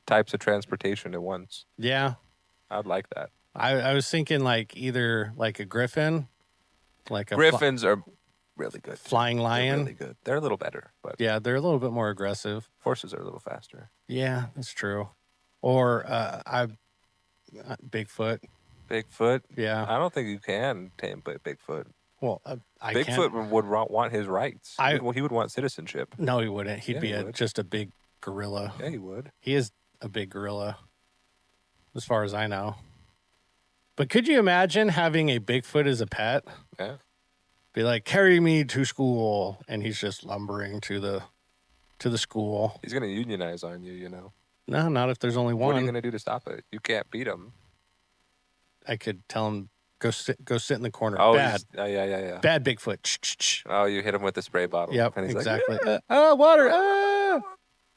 types of transportation at once. Yeah. I'd like that. I was thinking like either like a griffin, like a Griffins are really good. flying lion. They're really good. They're a little better, but Yeah, they're a little bit more aggressive. horses are a little faster. Yeah, that's true. Or Bigfoot. Bigfoot. Yeah. I don't think you can tame Bigfoot. Well, I Bigfoot can't. would want his rights. I- He would want citizenship. No, he wouldn't. He'd Yeah, be he would. just a big gorilla. Yeah, he would. He is a big gorilla, as far as I know. But could you imagine having a Bigfoot as a pet? Yeah. Be like, carry me to school, and he's just lumbering to the school. He's gonna unionize on you. No, not if there's only What are you one. gonna do to stop it? You can't beat him. I could tell him go sit in the corner. Oh, Bad, yeah. bad Bigfoot. Ch-ch-ch. Oh, you hit him with the spray bottle. Yep, and he's exactly. Like, Water. Ah!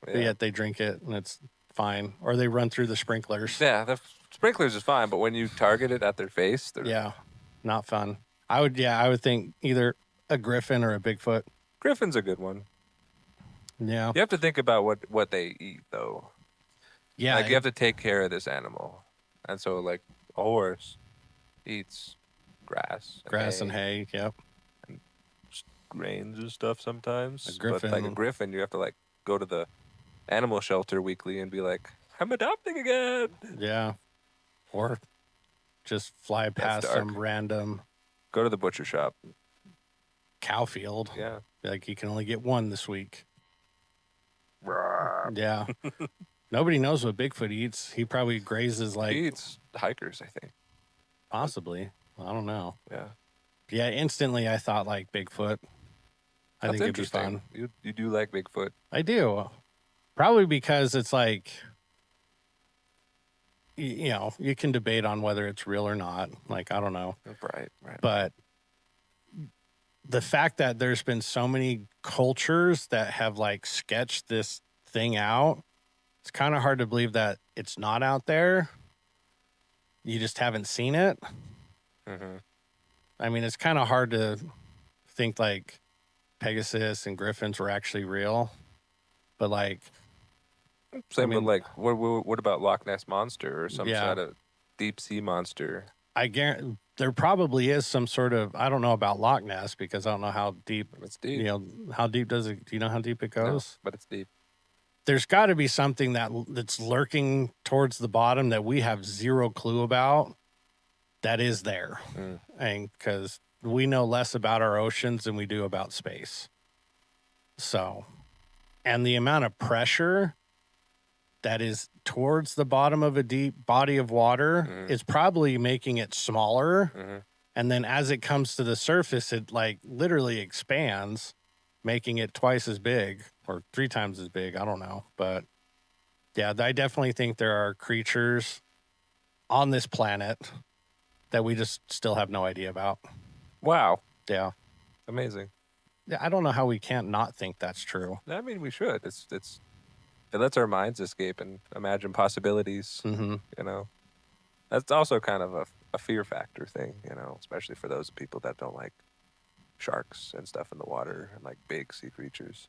But yeah. yet they drink it, and it's fine. Or they run through the sprinklers. Yeah, the sprinklers is fine, but when you target it at their face, they're... Yeah, not fun. I would think either a griffin or a Bigfoot. Griffin's a good one. Yeah. You have to think about what they eat, though. Yeah. Like, you have to take care of this animal. And so, like, a horse eats grass. and hay. Yep. Grains and stuff sometimes. A griffin. But like a griffin, you have to, like, go to the animal shelter weekly and be like, I'm adopting again. Yeah. Or just fly past dark. some random Go to the butcher shop. cow field. Yeah. Be like, you can only get one this week. Yeah. Nobody knows what Bigfoot eats. He probably grazes like He eats hikers, I think. possibly. I don't know. Yeah. Yeah, instantly I thought like Bigfoot. I That's think it'd be interesting. fun. You do like Bigfoot. I do. Probably because it's like, you know, you can debate on whether it's real or not. Like, I don't know. Right. But the fact that there's been so many cultures that have like sketched this thing out, it's kind of hard to believe that it's not out there. You just haven't seen it. Mm-hmm. I mean, it's kind of hard to think like Pegasus and Griffins were actually real. But like, Same I mean- with like, what about Loch Ness Monster or some Yeah. sort of deep sea monster? I guarantee there probably is some sort of, I don't know about Loch Ness because I don't know how deep, It's deep. you know, how deep does it, do you know how deep it No, goes? but it's deep. There's got to be something that's lurking towards the bottom that we have zero clue about that is there. Mm. And because we know less about our oceans than we do about space. So, and the amount of pressure that is towards the bottom of a deep body of water is probably making it smaller. Mhm. And then as it comes to the surface, it like literally expands, making it twice as big or 3 times as big. I don't know. But yeah, I definitely think there are creatures on this planet that we just still have no idea about. Wow. Yeah. Amazing. Yeah, I don't know how we can't not think that's true. I mean, we should. It lets our minds escape and imagine possibilities. Mm-hmm. You know, that's also kind of a fear factor thing. You know, especially for those people that don't like sharks and stuff in the water and like big sea creatures.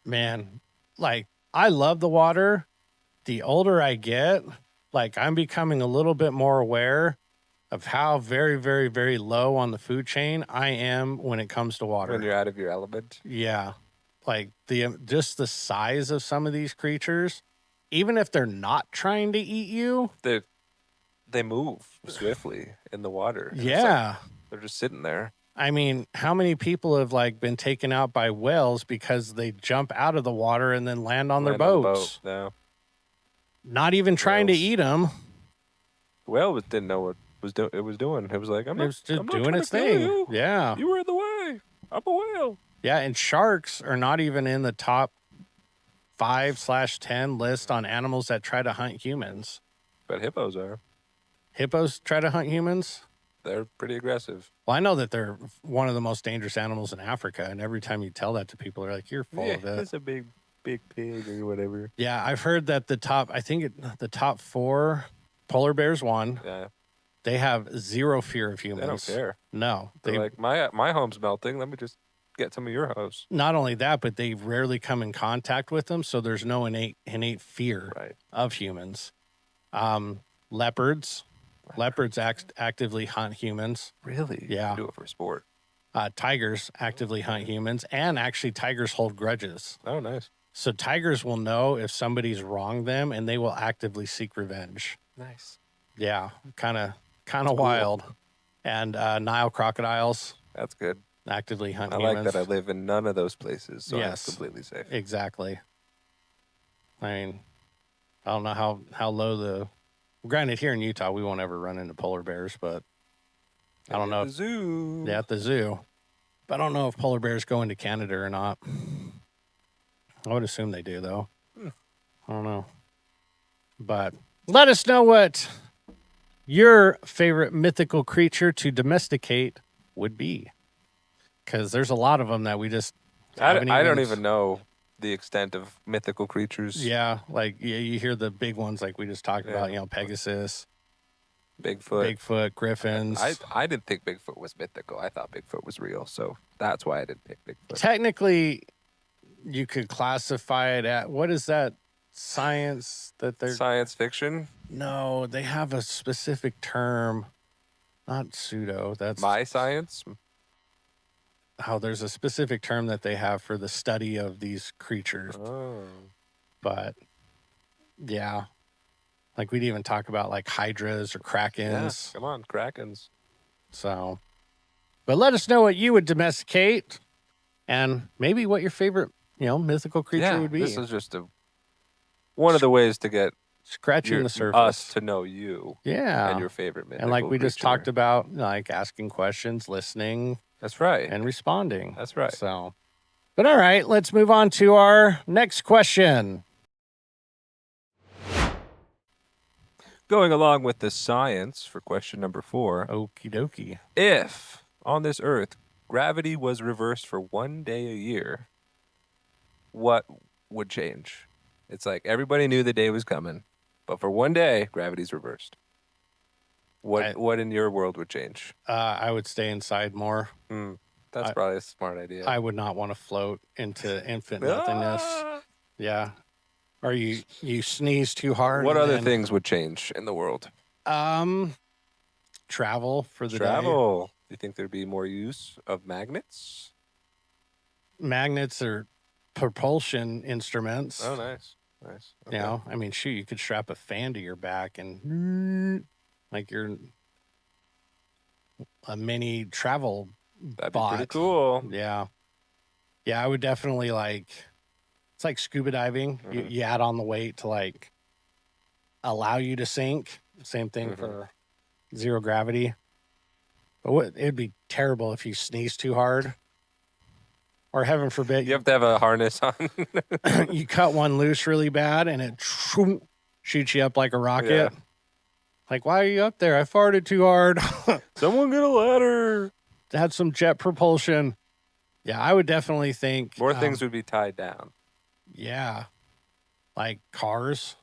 Man, like I love the water. The older I get, like I'm becoming a little bit more aware of how very, very, very low on the food chain I am when it comes to water. When you're out of your element. Yeah. Like just the size of some of these creatures, even if they're not trying to eat you. They move swiftly in the water. and it's Yeah. like they're just sitting there. I mean, how many people have like been taken out by whales because they jump out of the water and then land on their Land on the boats? boat. No. Not even trying to Whales. eat them. The whale didn't know what it was doing. It was like, It was just I'm not doing trying its to kill thing. You. Yeah. You were in the way. I'm a whale. Yeah. And sharks are not even in the top 5/10 list on animals that try to hunt humans. But hippos are. Hippos try to hunt humans. They're pretty aggressive. Well, I know that they're one of the most dangerous animals in Africa. And every time you tell that to people, they're like, you're full of it. It's a big pig or whatever. Yeah. I've heard that the top 4 Polar bears, one. Yeah. They have zero fear of humans. They don't care. No. They're like, my home's melting. Let me just get some of your hose. Not only that, but they rarely come in contact with them, so there's no innate fear of humans. Leopards. Leopards actively hunt humans. Really? Yeah. Do it for sport. Tigers actively hunt humans, and actually tigers hold grudges. Oh, nice. So tigers will know if somebody's wronged them, and they will actively seek revenge. Nice. Yeah, kind of wild. And Nile crocodiles. That's good. Actively hunt I humans. like that I live in none of those places, so Yes. I'm completely safe. Exactly. I mean, I don't know how low the... Granted, here in Utah, we won't ever run into polar bears, but I don't know. At the zoo. Yeah, at the zoo. But I don't know if polar bears go into Canada or not. I would assume they do, though. I don't know. But let us know what your favorite mythical creature to domesticate would be. Because there's a lot of them that we just I don't even know the extent of mythical creatures. Yeah, like you hear the big ones like we just talked about, Pegasus, Bigfoot, Griffins. I didn't think Bigfoot was mythical. I thought Bigfoot was real, so that's why I didn't pick Bigfoot. Technically, you could classify it at, what is that science that they're... Science fiction? No, they have a specific term. Not pseudo. That's... My science? Oh, there's a specific term that they have for the study of these creatures. Oh. But, yeah. Like, we'd even talk about, like, hydras or krakens. Yeah, come on, krakens. So, but let us know what you would domesticate and maybe what your favorite, mythical creature would be. This is just one of the ways to get scratching the surface. Us to know you. Yeah. And your favorite mythical And like we just creature. talked about, like asking questions, listening. That's right. And responding. That's right. So, but all right, let's move on to our next question. Going along with the science for question number 4. Okie dokie. If on this earth gravity was reversed for 1 day a year, what would change? It's like everybody knew the day was coming, but for 1 day, gravity's reversed. What in your world would change? I would stay inside more. That's probably a smart idea. I would not want to float into infinite nothingness. Yeah. Or you sneeze too hard. What other things would change in the world? Travel for the day. Travel. Do you think there'd be more use of magnets? Magnets are propulsion instruments. Oh, nice. Nice. Okay. I mean, shoot, you could strap a fan to your back and like you're a mini travel That'd bot. be pretty cool. Yeah. Yeah, I would definitely it's like scuba diving. Mm-hmm. You add on the weight to like allow you to sink. Same thing for zero gravity. But it'd be terrible if you sneeze too hard. Or heaven forbid. You have to have a harness on. You cut one loose really bad and it shoots you up like a rocket. Yeah. Like, why are you up there? I farted too hard. Someone get a ladder. Had some jet propulsion. Yeah, I would definitely think More things would be tied down. Yeah. Like cars.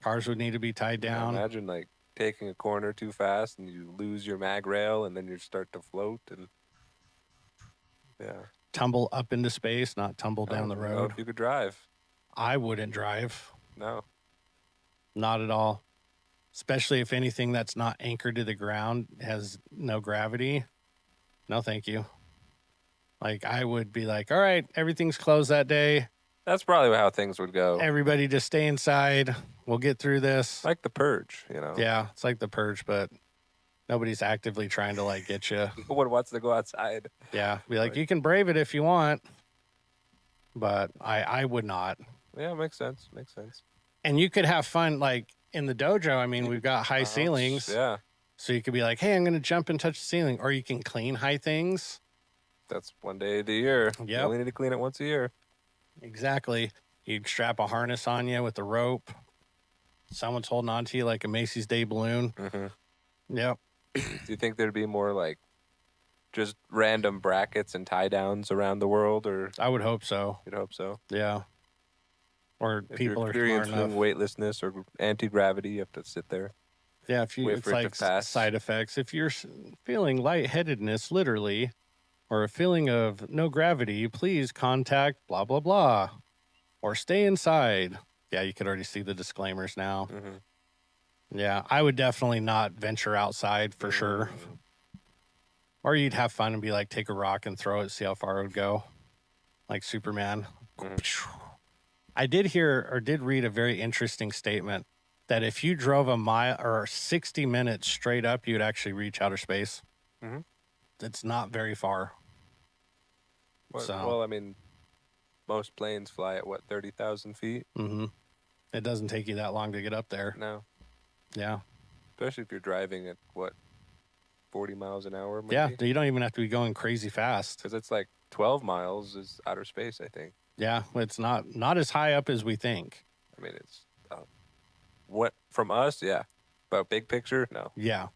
Cars would need to be tied down. Imagine like taking a corner too fast and you lose your mag rail and then you start to float and Tumble up into space, not tumble down the road. If you could drive. I wouldn't drive. No. Not at all. Especially if anything that's not anchored to the ground has no gravity. No, thank you. Like, I would be like, all right, everything's closed that day. That's probably how things would go. Everybody just stay inside. We'll get through this. Like the Purge, Yeah, it's like the Purge, but nobody's actively trying to, get you. No one wants to go outside. Yeah, be like, you can brave it if you want. But I would not. Yeah, makes sense. Makes sense. And you could have fun, in the dojo. I mean, we've got high ceilings. Yeah. So you could be like, hey, I'm going to jump and touch the ceiling. Or you can clean high things. That's 1 day of the year. Yep. You only need to clean it once a year. Exactly. You'd strap a harness on you with a rope. Someone's holding on to you like a Macy's Day balloon. Mm-hmm. Yep. Do you think there'd be more just random brackets and tie downs around the world, or I would hope so. you'd hope so? Yeah. Or If people you're are smart enough. experiencing weightlessness or anti-gravity, you have to sit there. Yeah, if you, Wait it's for it to like pass. side effects. If you're feeling lightheadedness, literally, or a feeling of no gravity, please contact blah, blah, blah, or stay inside. Yeah, you could already see the disclaimers now. Yeah, I would definitely not venture outside for sure. Or you'd have fun and be like, take a rock and throw it, see how far it would go. Like Superman. I did hear or did read a very interesting statement that if you drove a mile or 60 minutes straight up, you'd actually reach outer space. It's not very far. Well, I mean, most planes fly at what, 30,000 feet? It doesn't take you that long to get up there. No. Yeah. Especially if you're driving at what, 40 miles an hour? Maybe? Yeah, you don't even have to be going crazy fast. Because it's like 12 miles is outer space, I think. Yeah, it's not as high up as we think. I mean, it's what from us, yeah, but big picture, no. Yeah,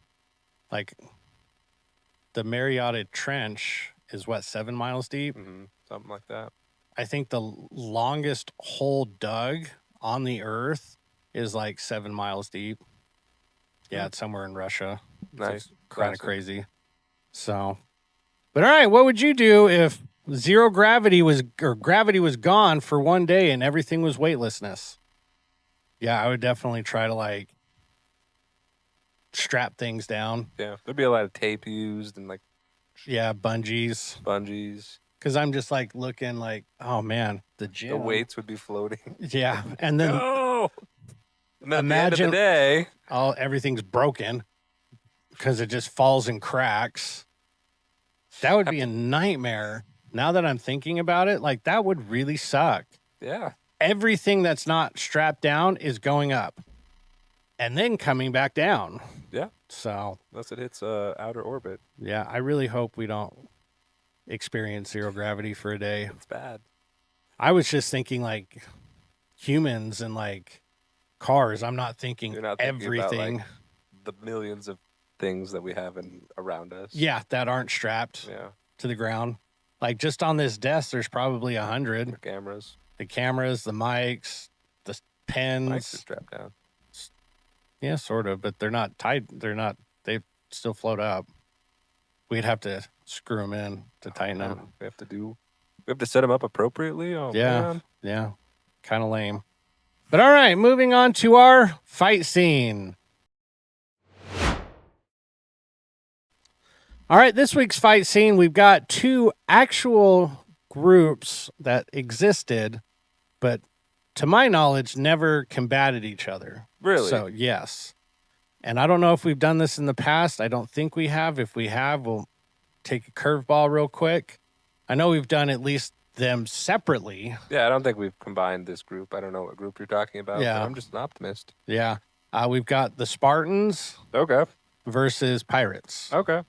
like the Mariana Trench is what, 7 miles deep? Something like that. I think the longest hole dug on the Earth is like 7 miles deep. Yeah, it's somewhere in Russia. Nice, kind of crazy. So, but all right, what would you do if zero gravity was gone for one day and everything was weightlessness? Yeah, I would definitely try to like strap things down. Yeah, there'd be a lot of tape used and like bungees. Because I'm just like looking like, oh man, the gym. The weights would be floating. Yeah, and then and then imagine at the end of the day, everything's broken because it just falls and cracks. That would be a nightmare. Now that I'm thinking about it, like that would really suck. Yeah. Everything that's not strapped down is going up and then coming back down. Yeah. So unless it hits outer orbit. Yeah, I really hope we don't experience zero gravity for a day. It's bad. I was just thinking like humans and like cars. I'm not thinking everything. About, like, the millions of things that we have around us. Yeah, that aren't strapped to the ground. Like just on this desk, there's probably 100. The cameras, the mics, the pens. Mics are strapped down. Yeah, sort of, but they're not tied. They still float up. We'd have to screw them in to tighten them. We have to set them up appropriately. Oh, man. Yeah. Kind of lame. But all right, moving on to our fight scene. All right, this week's fight scene, we've got two actual groups that existed, but to my knowledge, never combated each other. Really? So, yes. And I don't know if we've done this in the past. I don't think we have. If we have, we'll take a curveball real quick. I know we've done at least them separately. Yeah, I don't think we've combined this group. I don't know what group you're talking about. Yeah. But I'm just an optimist. Yeah. We've got the Spartans versus Pirates. Okay.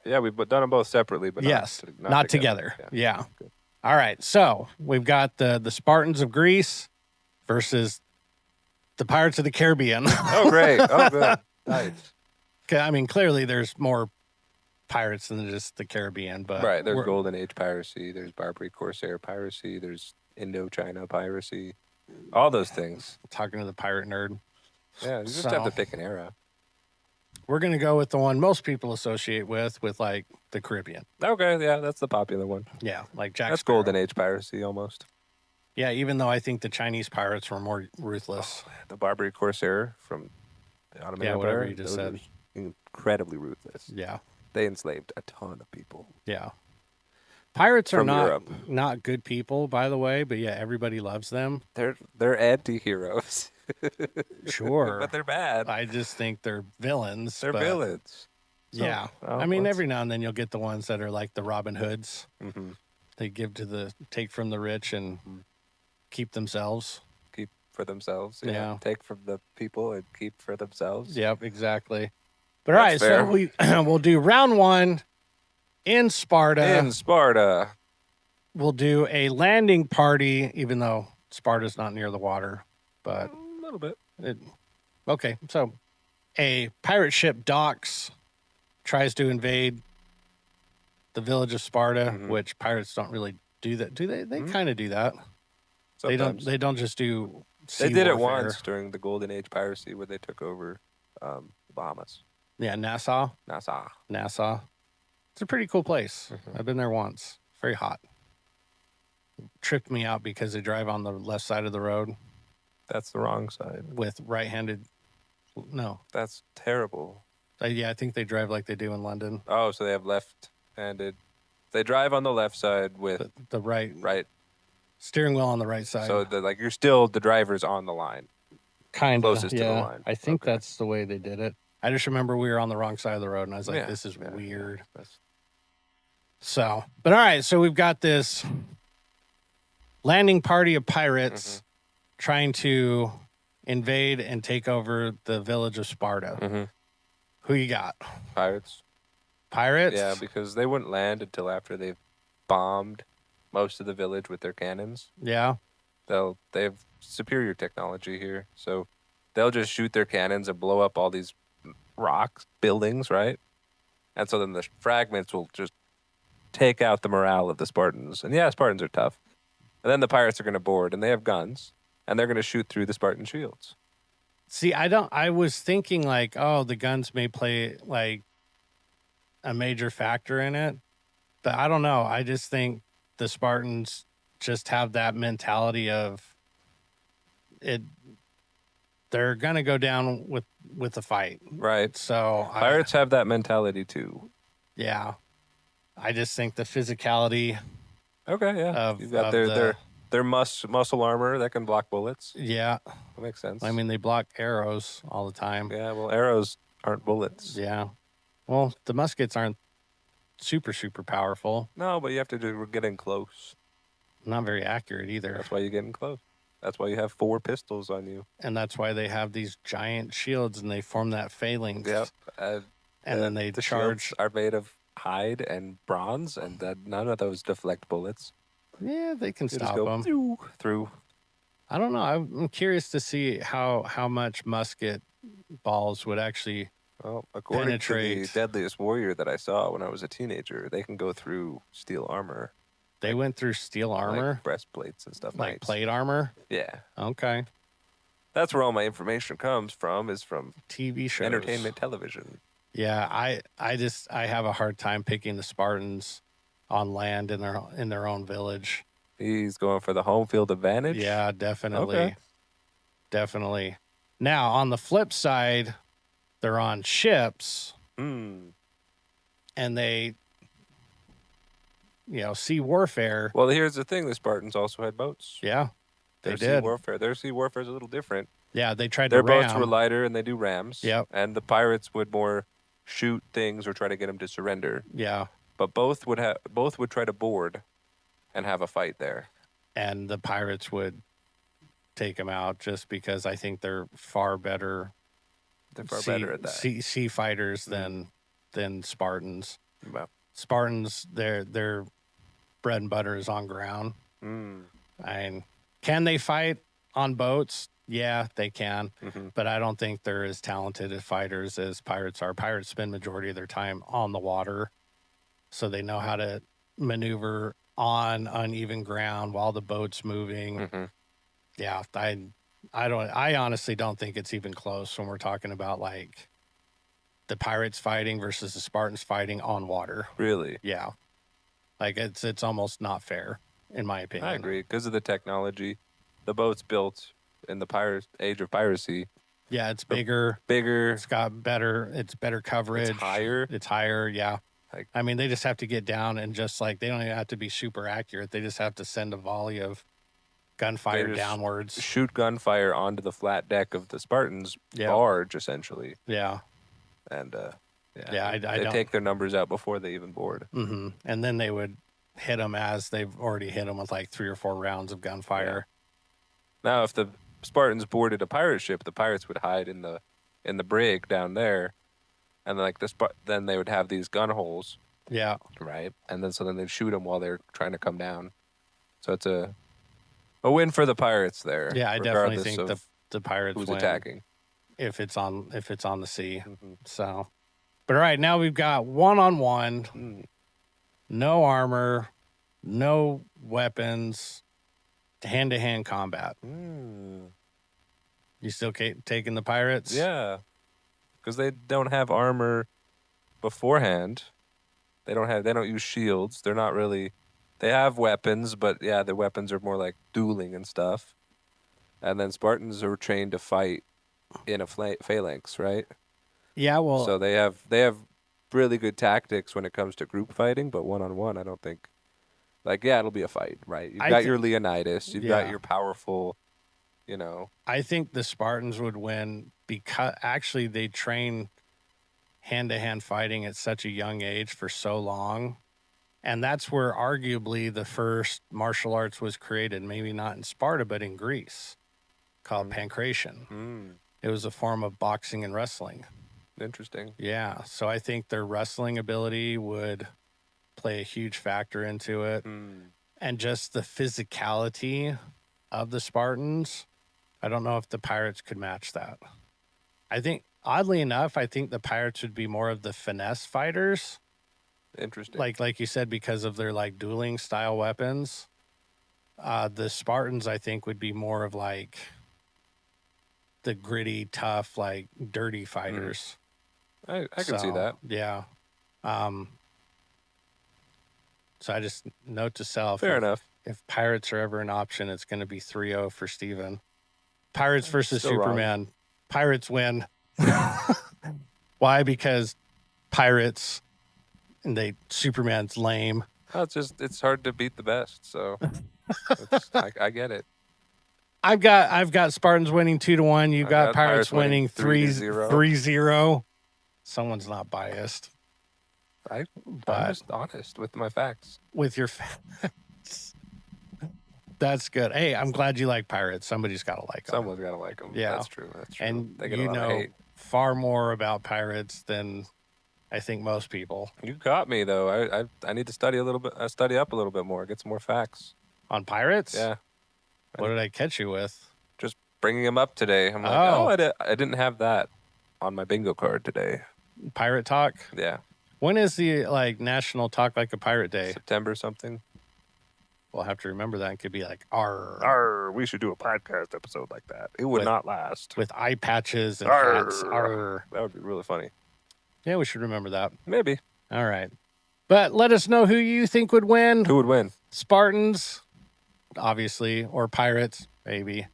Yeah, we've done them both separately, but not together. Yeah. All right. So we've got the Spartans of Greece versus the Pirates of the Caribbean. Oh, great. Oh, good. Nice. I mean, clearly there's more pirates than just the Caribbean, but right. There's Golden Age piracy. There's Barbary Corsair piracy. There's Indochina piracy. All those things. Talking to the pirate nerd. Yeah, you just have to pick an era. We're going to go with the one most people associate with like the Caribbean. Okay, yeah, that's the popular one. Yeah, like Jack That's Sparrow. Golden Age piracy almost. Yeah, even though I think the Chinese pirates were more ruthless. The Barbary Corsair from the Ottoman Empire. Whatever you just said. Incredibly ruthless. Yeah. They enslaved a ton of people. Yeah. Pirates are From Europe. not good people, by the way, but yeah, everybody loves them. They're anti-heroes. Sure. But they're bad. I just think they're villains. They're villains. So, yeah. I mean, every now and then you'll get the ones that are like the Robin Hoods. Mm-hmm. They take from the rich and keep themselves. Keep for themselves. Yeah. Take from the people and keep for themselves. Yep, exactly. But all right, so we'll do round one in Sparta. We'll do a landing party, even though Sparta's not near the water, but a little bit. Okay, so a pirate ship docks, tries to invade the village of Sparta, which pirates don't really do that, do they? They kind of do that. Sometimes. They don't just do. They did it once during the Golden Age piracy where they took over Bahamas. Yeah, Nassau. Nassau. It's a pretty cool place. I've been there once. Very hot. Tripped me out because they drive on the left side of the road That's the wrong side. with right-handed. No. That's terrible. Yeah, I think they drive like they do in London. Oh, so they have left-handed. They drive on the left side with The right steering wheel on the right side. So the driver's on the line. Kind of closest to the line. I think Okay. that's the way they did it. I just remember we were on the wrong side of the road, and I was like, Yeah, "This is yeah, weird." yeah. So, but all right. So we've got this landing party of pirates trying to invade and take over the village of Sparta. Mm-hmm. Who you got? Pirates. Pirates? Yeah, because they wouldn't land until after they've bombed most of the village with their cannons. Yeah. They have superior technology here, so they'll just shoot their cannons and blow up all these rocks, buildings, right? And so then the fragments will just take out the morale of the Spartans. And yeah, Spartans are tough. And then the pirates are going to board, and they have guns, and they're going to shoot through the Spartan shields. See, I was thinking like, oh, the guns may play like a major factor in it, but I don't know. I just think the Spartans just have that mentality of it. They're going to go down with the fight. Right. So Pirates have that mentality too. Yeah. I just think the physicality. Okay, yeah. You've got their muscle armor that can block bullets. Yeah. That makes sense. I mean, they block arrows all the time. Yeah, well, arrows aren't bullets. Yeah. Well, the muskets aren't super, super powerful. No, but you have to get in close. Not very accurate either. That's why you get in close. That's why you have 4 pistols on you. And that's why they have these giant shields and they form that phalanx. Yep. And then they charge. Shields are made of hide and bronze, and none of those deflect bullets. Yeah, they can They stop just go them. through. I don't know. I'm curious to see how much musket balls would actually Well, according penetrate. to the deadliest warrior that I saw when I was a teenager, they can go through steel armor. They went through steel armor, like breastplates and stuff. like knights. plate armor. Yeah, Okay, that's where all my information comes from. Is from TV shows, entertainment television. Yeah, I have a hard time picking the Spartans on land in their own village. He's going for the home field advantage. Yeah, definitely. Okay. Definitely. Now, on the flip side, they're on ships and they, sea warfare. Well, here's the thing: the Spartans also had boats. Yeah, they Their did. Sea warfare. Their sea warfare is a little different. Yeah, they tried Their to ram. boats were lighter and they do rams. Yep. And the pirates would more shoot things or try to get them to surrender. Yeah, But both would try to board and have a fight there. and the pirates would take them out just because I think they're far better. They're far better at that. Sea fighters than Spartans. Well, Spartans, their bread and butter is on ground. mm, And can they fight on boats? Yeah, they can. But I don't think they're as talented as fighters as pirates are. Pirates spend majority of their time on the water, so they know how to maneuver on uneven ground while the boat's moving. Yeah, I honestly don't think it's even close when we're talking about like the pirates fighting versus the Spartans fighting on water. really? Yeah. Like it's almost not fair in my opinion. I agree. Because of the technology, the boats built in the age of piracy. Yeah, it's bigger. Bigger. It's better coverage. It's higher. It's higher, yeah. Like- I mean, they just have to get down and just like they don't even have to be super accurate. They just have to send a volley of gunfire just downwards. Shoot gunfire onto the flat deck of the Spartans' barge, essentially. Yeah. And I they don't- take their numbers out before they even board. Mm-hmm. And then they would hit them as they've already hit them with like 3 or 4 rounds of gunfire. Now, if the Spartans boarded a pirate ship, the pirates would hide in the brig down there, and then they would have these gun holes, Yeah. right? And then they'd shoot them while they're trying to come down. So it's a win for the pirates there. Yeah, I definitely regardless think of the pirates who's win attacking. if it's on the sea. So, but all right, now we've got 1-on-1, no armor, no weapons, hand-to-hand combat. You still taking the pirates? Yeah. because they don't have armor beforehand. They don't use shields. They're not really. They have weapons, but yeah, the weapons are more like dueling and stuff. And then Spartans are trained to fight in a phalanx, right? Yeah, well, So they have really good tactics when it comes to group fighting, but one-on-one, I don't think. Like, yeah, it'll be a fight, right? You've got your Leonidas, you've got your powerful, you know. I think the Spartans would win because actually they train hand-to-hand fighting at such a young age for so long. And that's where arguably the first martial arts was created, maybe not in Sparta, but in Greece, called pancration. It was a form of boxing and wrestling. Interesting. Yeah. So I think their wrestling ability would play a huge factor into it. And just the physicality of the Spartans, I don't know if the Pirates could match that. I think, oddly enough, I think the Pirates would be more of the finesse fighters. Interesting. Like you said, because of their like dueling style weapons. The Spartans, I think, would be more of like the gritty, tough, like dirty fighters. I can see that. Yeah. So I just note to self. Fair enough. If Pirates are ever an option, it's going to be 3-0 for Stephen. Pirates versus Still Superman. wrong. Pirates win. Why? Because Pirates and Superman's lame. Oh, it's hard to beat the best, so I get it. I've got Spartans winning 2-1. You've got Pirates winning 3-0. 3-0. Someone's not biased. I'm just honest with my facts. With your facts. That's good. Hey, I'm glad you like Pirates. Somebody's got to like them. Someone's got to like them. Yeah. That's true. And they get you a lot of know hate. far more about Pirates than I think most people. You got me though. I need to study a little bit. Study up a little bit more. Get some more facts On Pirates? Yeah. What did I catch you with? Just bringing them up today. I'm like, I didn't have that on my bingo card today. Pirate Talk? Yeah. When is the National Talk Like a Pirate Day? September something. We'll have to remember that. It could be like arr. Arr, we should do a podcast episode like that. It would not last. With eye patches and Arr. hats. Arr. That would be really funny. Yeah, we should remember that. Maybe. All right. But let us know who you think would win. Who would win? Spartans, obviously, or Pirates, maybe.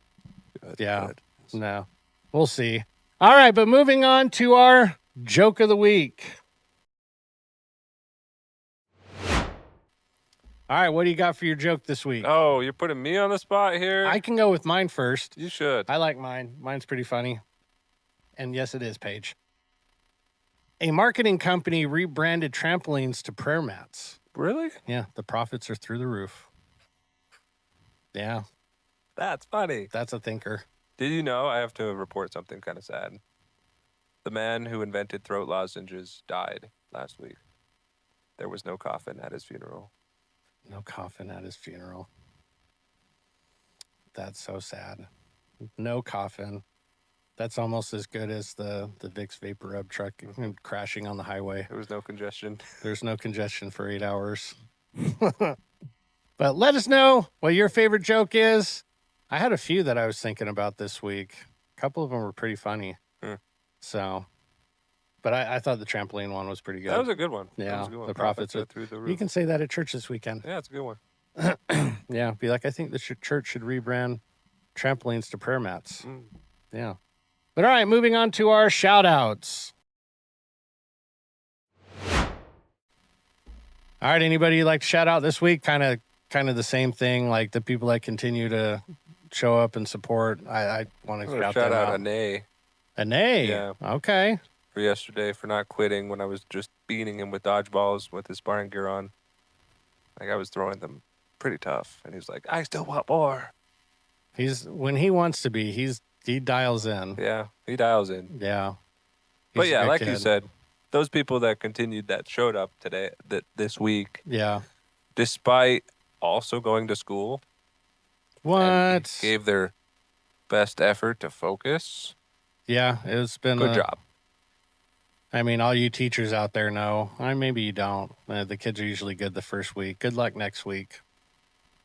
Good, Yeah. good. No. We'll see. All right, but moving on to our joke of the week. All right, what do you got for your joke this week? Oh, you're putting me on the spot here? I can go with mine first. You should. I like mine. Mine's pretty funny. And yes, it is, Paige. A marketing company rebranded trampolines to prayer mats. Really? Yeah, the profits are through the roof. Yeah, That's funny. that's a thinker. Did you know, I have to report something kind of sad. The man who invented throat lozenges died last week. There was no coffin at his funeral. No coffin at his funeral. That's so sad. No coffin. That's almost as good as the Vicks Vapor Rub truck crashing on the highway. There was no congestion. There's no congestion for 8 hours. But let us know what your favorite joke is. I had a few that I was thinking about this week. A couple of them were pretty funny. So, but I thought the trampoline one was pretty good. That was a good one. That Yeah, was a good one. the profits are through the roof. You can say that at church this weekend. Yeah, it's a good one. Yeah, be like, I think the church should rebrand trampolines to prayer mats. Yeah. But all right, moving on to our shout outs. All right, anybody you'd like to shout out this week? Kind of the same thing, like the people that continue to show up and support. I want to shout them out. Ane Ane? Yeah. Okay. for yesterday for not quitting when I was just beating him with dodgeballs with his sparring gear on. Like, I was throwing them pretty tough, and he was like, I still want more. When he wants to be, he dials in. Yeah, he dials in. Yeah. But He's a yeah, good like you kid. said, those people that continued, that showed up today, this week, Yeah. despite also going to school, and What? gave their best effort to focus. Yeah, it's been Good job. I mean, all you teachers out there know. Maybe you don't. The kids are usually good the first week. Good luck next week.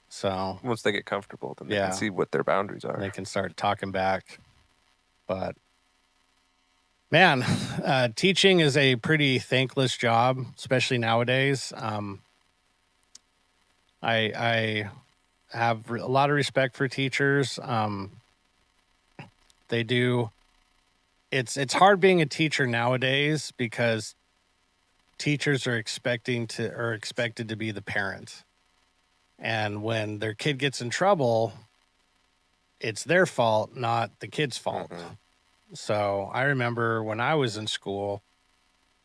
So Once they get comfortable, then they Yeah. can see what their boundaries are. they can start talking back. But Man, teaching is a pretty thankless job, especially nowadays. I have a lot of respect for teachers. They do. It's hard being a teacher nowadays because teachers are expected to be the parent. And when their kid gets in trouble, it's their fault, not the kid's fault. So I remember when I was in school,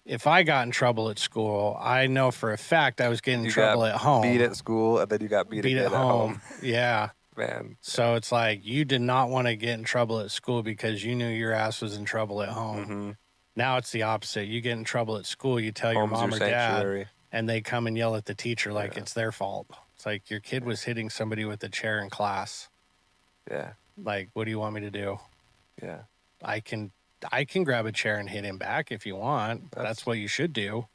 if I got in trouble at school, I know for a fact I was getting in trouble at home. Beat at school, and then you got beat again at home. Yeah. Man. So it's like you did not want to get in trouble at school because you knew your ass was in trouble at home. Now it's the opposite. You get in trouble at school, you tell your mom or dad, and they come and yell at the teacher like it's their fault. It's like your kid was hitting somebody with a chair in class. Yeah. Like, what do you want me to do? Yeah. I can grab a chair and hit him back if you want. That's what you should do.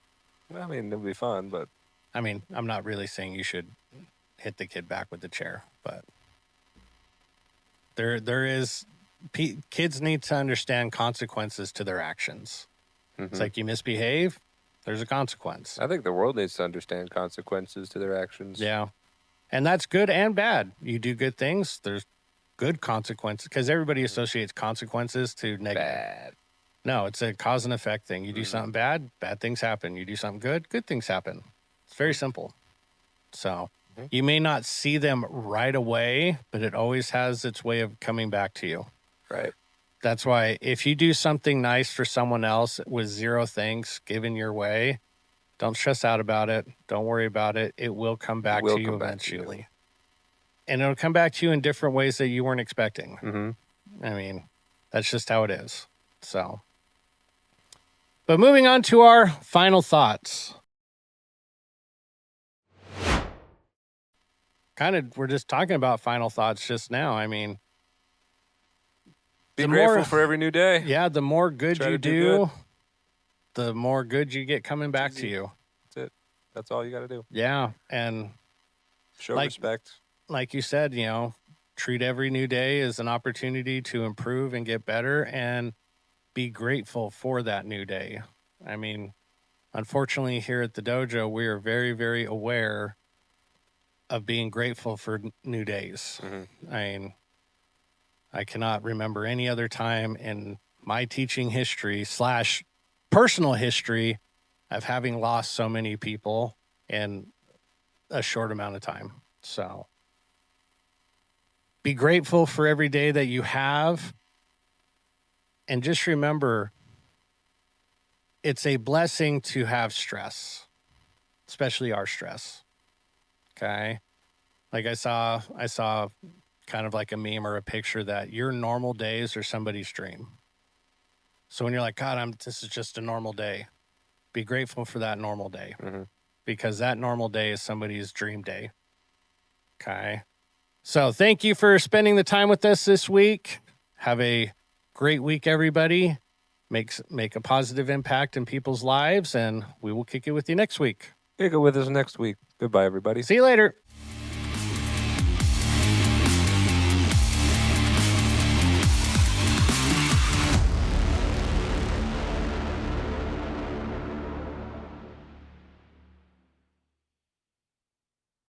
I mean, it'll be fun, but I mean, I'm not really saying you should hit the kid back with the chair, but there is kids need to understand consequences to their actions. It's like you misbehave, there's a consequence. I think the world needs to understand consequences to their actions. Yeah. And that's good and bad. You do good things, there's good consequences, because everybody associates consequences to negative. Bad. No, it's a cause and effect thing. You do something bad, bad things happen. You do something good, good things happen. It's very simple. So you may not see them right away, but it always has its way of coming back to you. Right. That's why if you do something nice for someone else with zero thanks given your way, don't stress out about it. Don't worry about it. It will come back to you eventually. And it'll come back to you in different ways that you weren't expecting. I mean, that's just how it is. So, but moving on to our final thoughts. We're just talking about final thoughts just now. I mean, be grateful for every new day. Yeah, the more good you do, the more good you get coming back to you. That's it. That's all you got to do. Yeah, and show respect. Like you said, treat every new day as an opportunity to improve and get better, and be grateful for that new day. I mean, unfortunately, here at the dojo, we are very, very aware of being grateful for new days. I mean, I cannot remember any other time in my teaching history / personal history of having lost so many people in a short amount of time. So be grateful for every day that you have. And just remember, it's a blessing to have stress, especially our stress. Okay. Like I saw kind of like a meme or a picture that your normal days are somebody's dream. So when you're like, God, this is just a normal day, be grateful for that normal day, because that normal day is somebody's dream day. Okay. So thank you for spending the time with us this week. Have a great week, everybody. Make a positive impact in people's lives, and we will kick it with you next week. Kick it with us next week. Goodbye, everybody. See you later.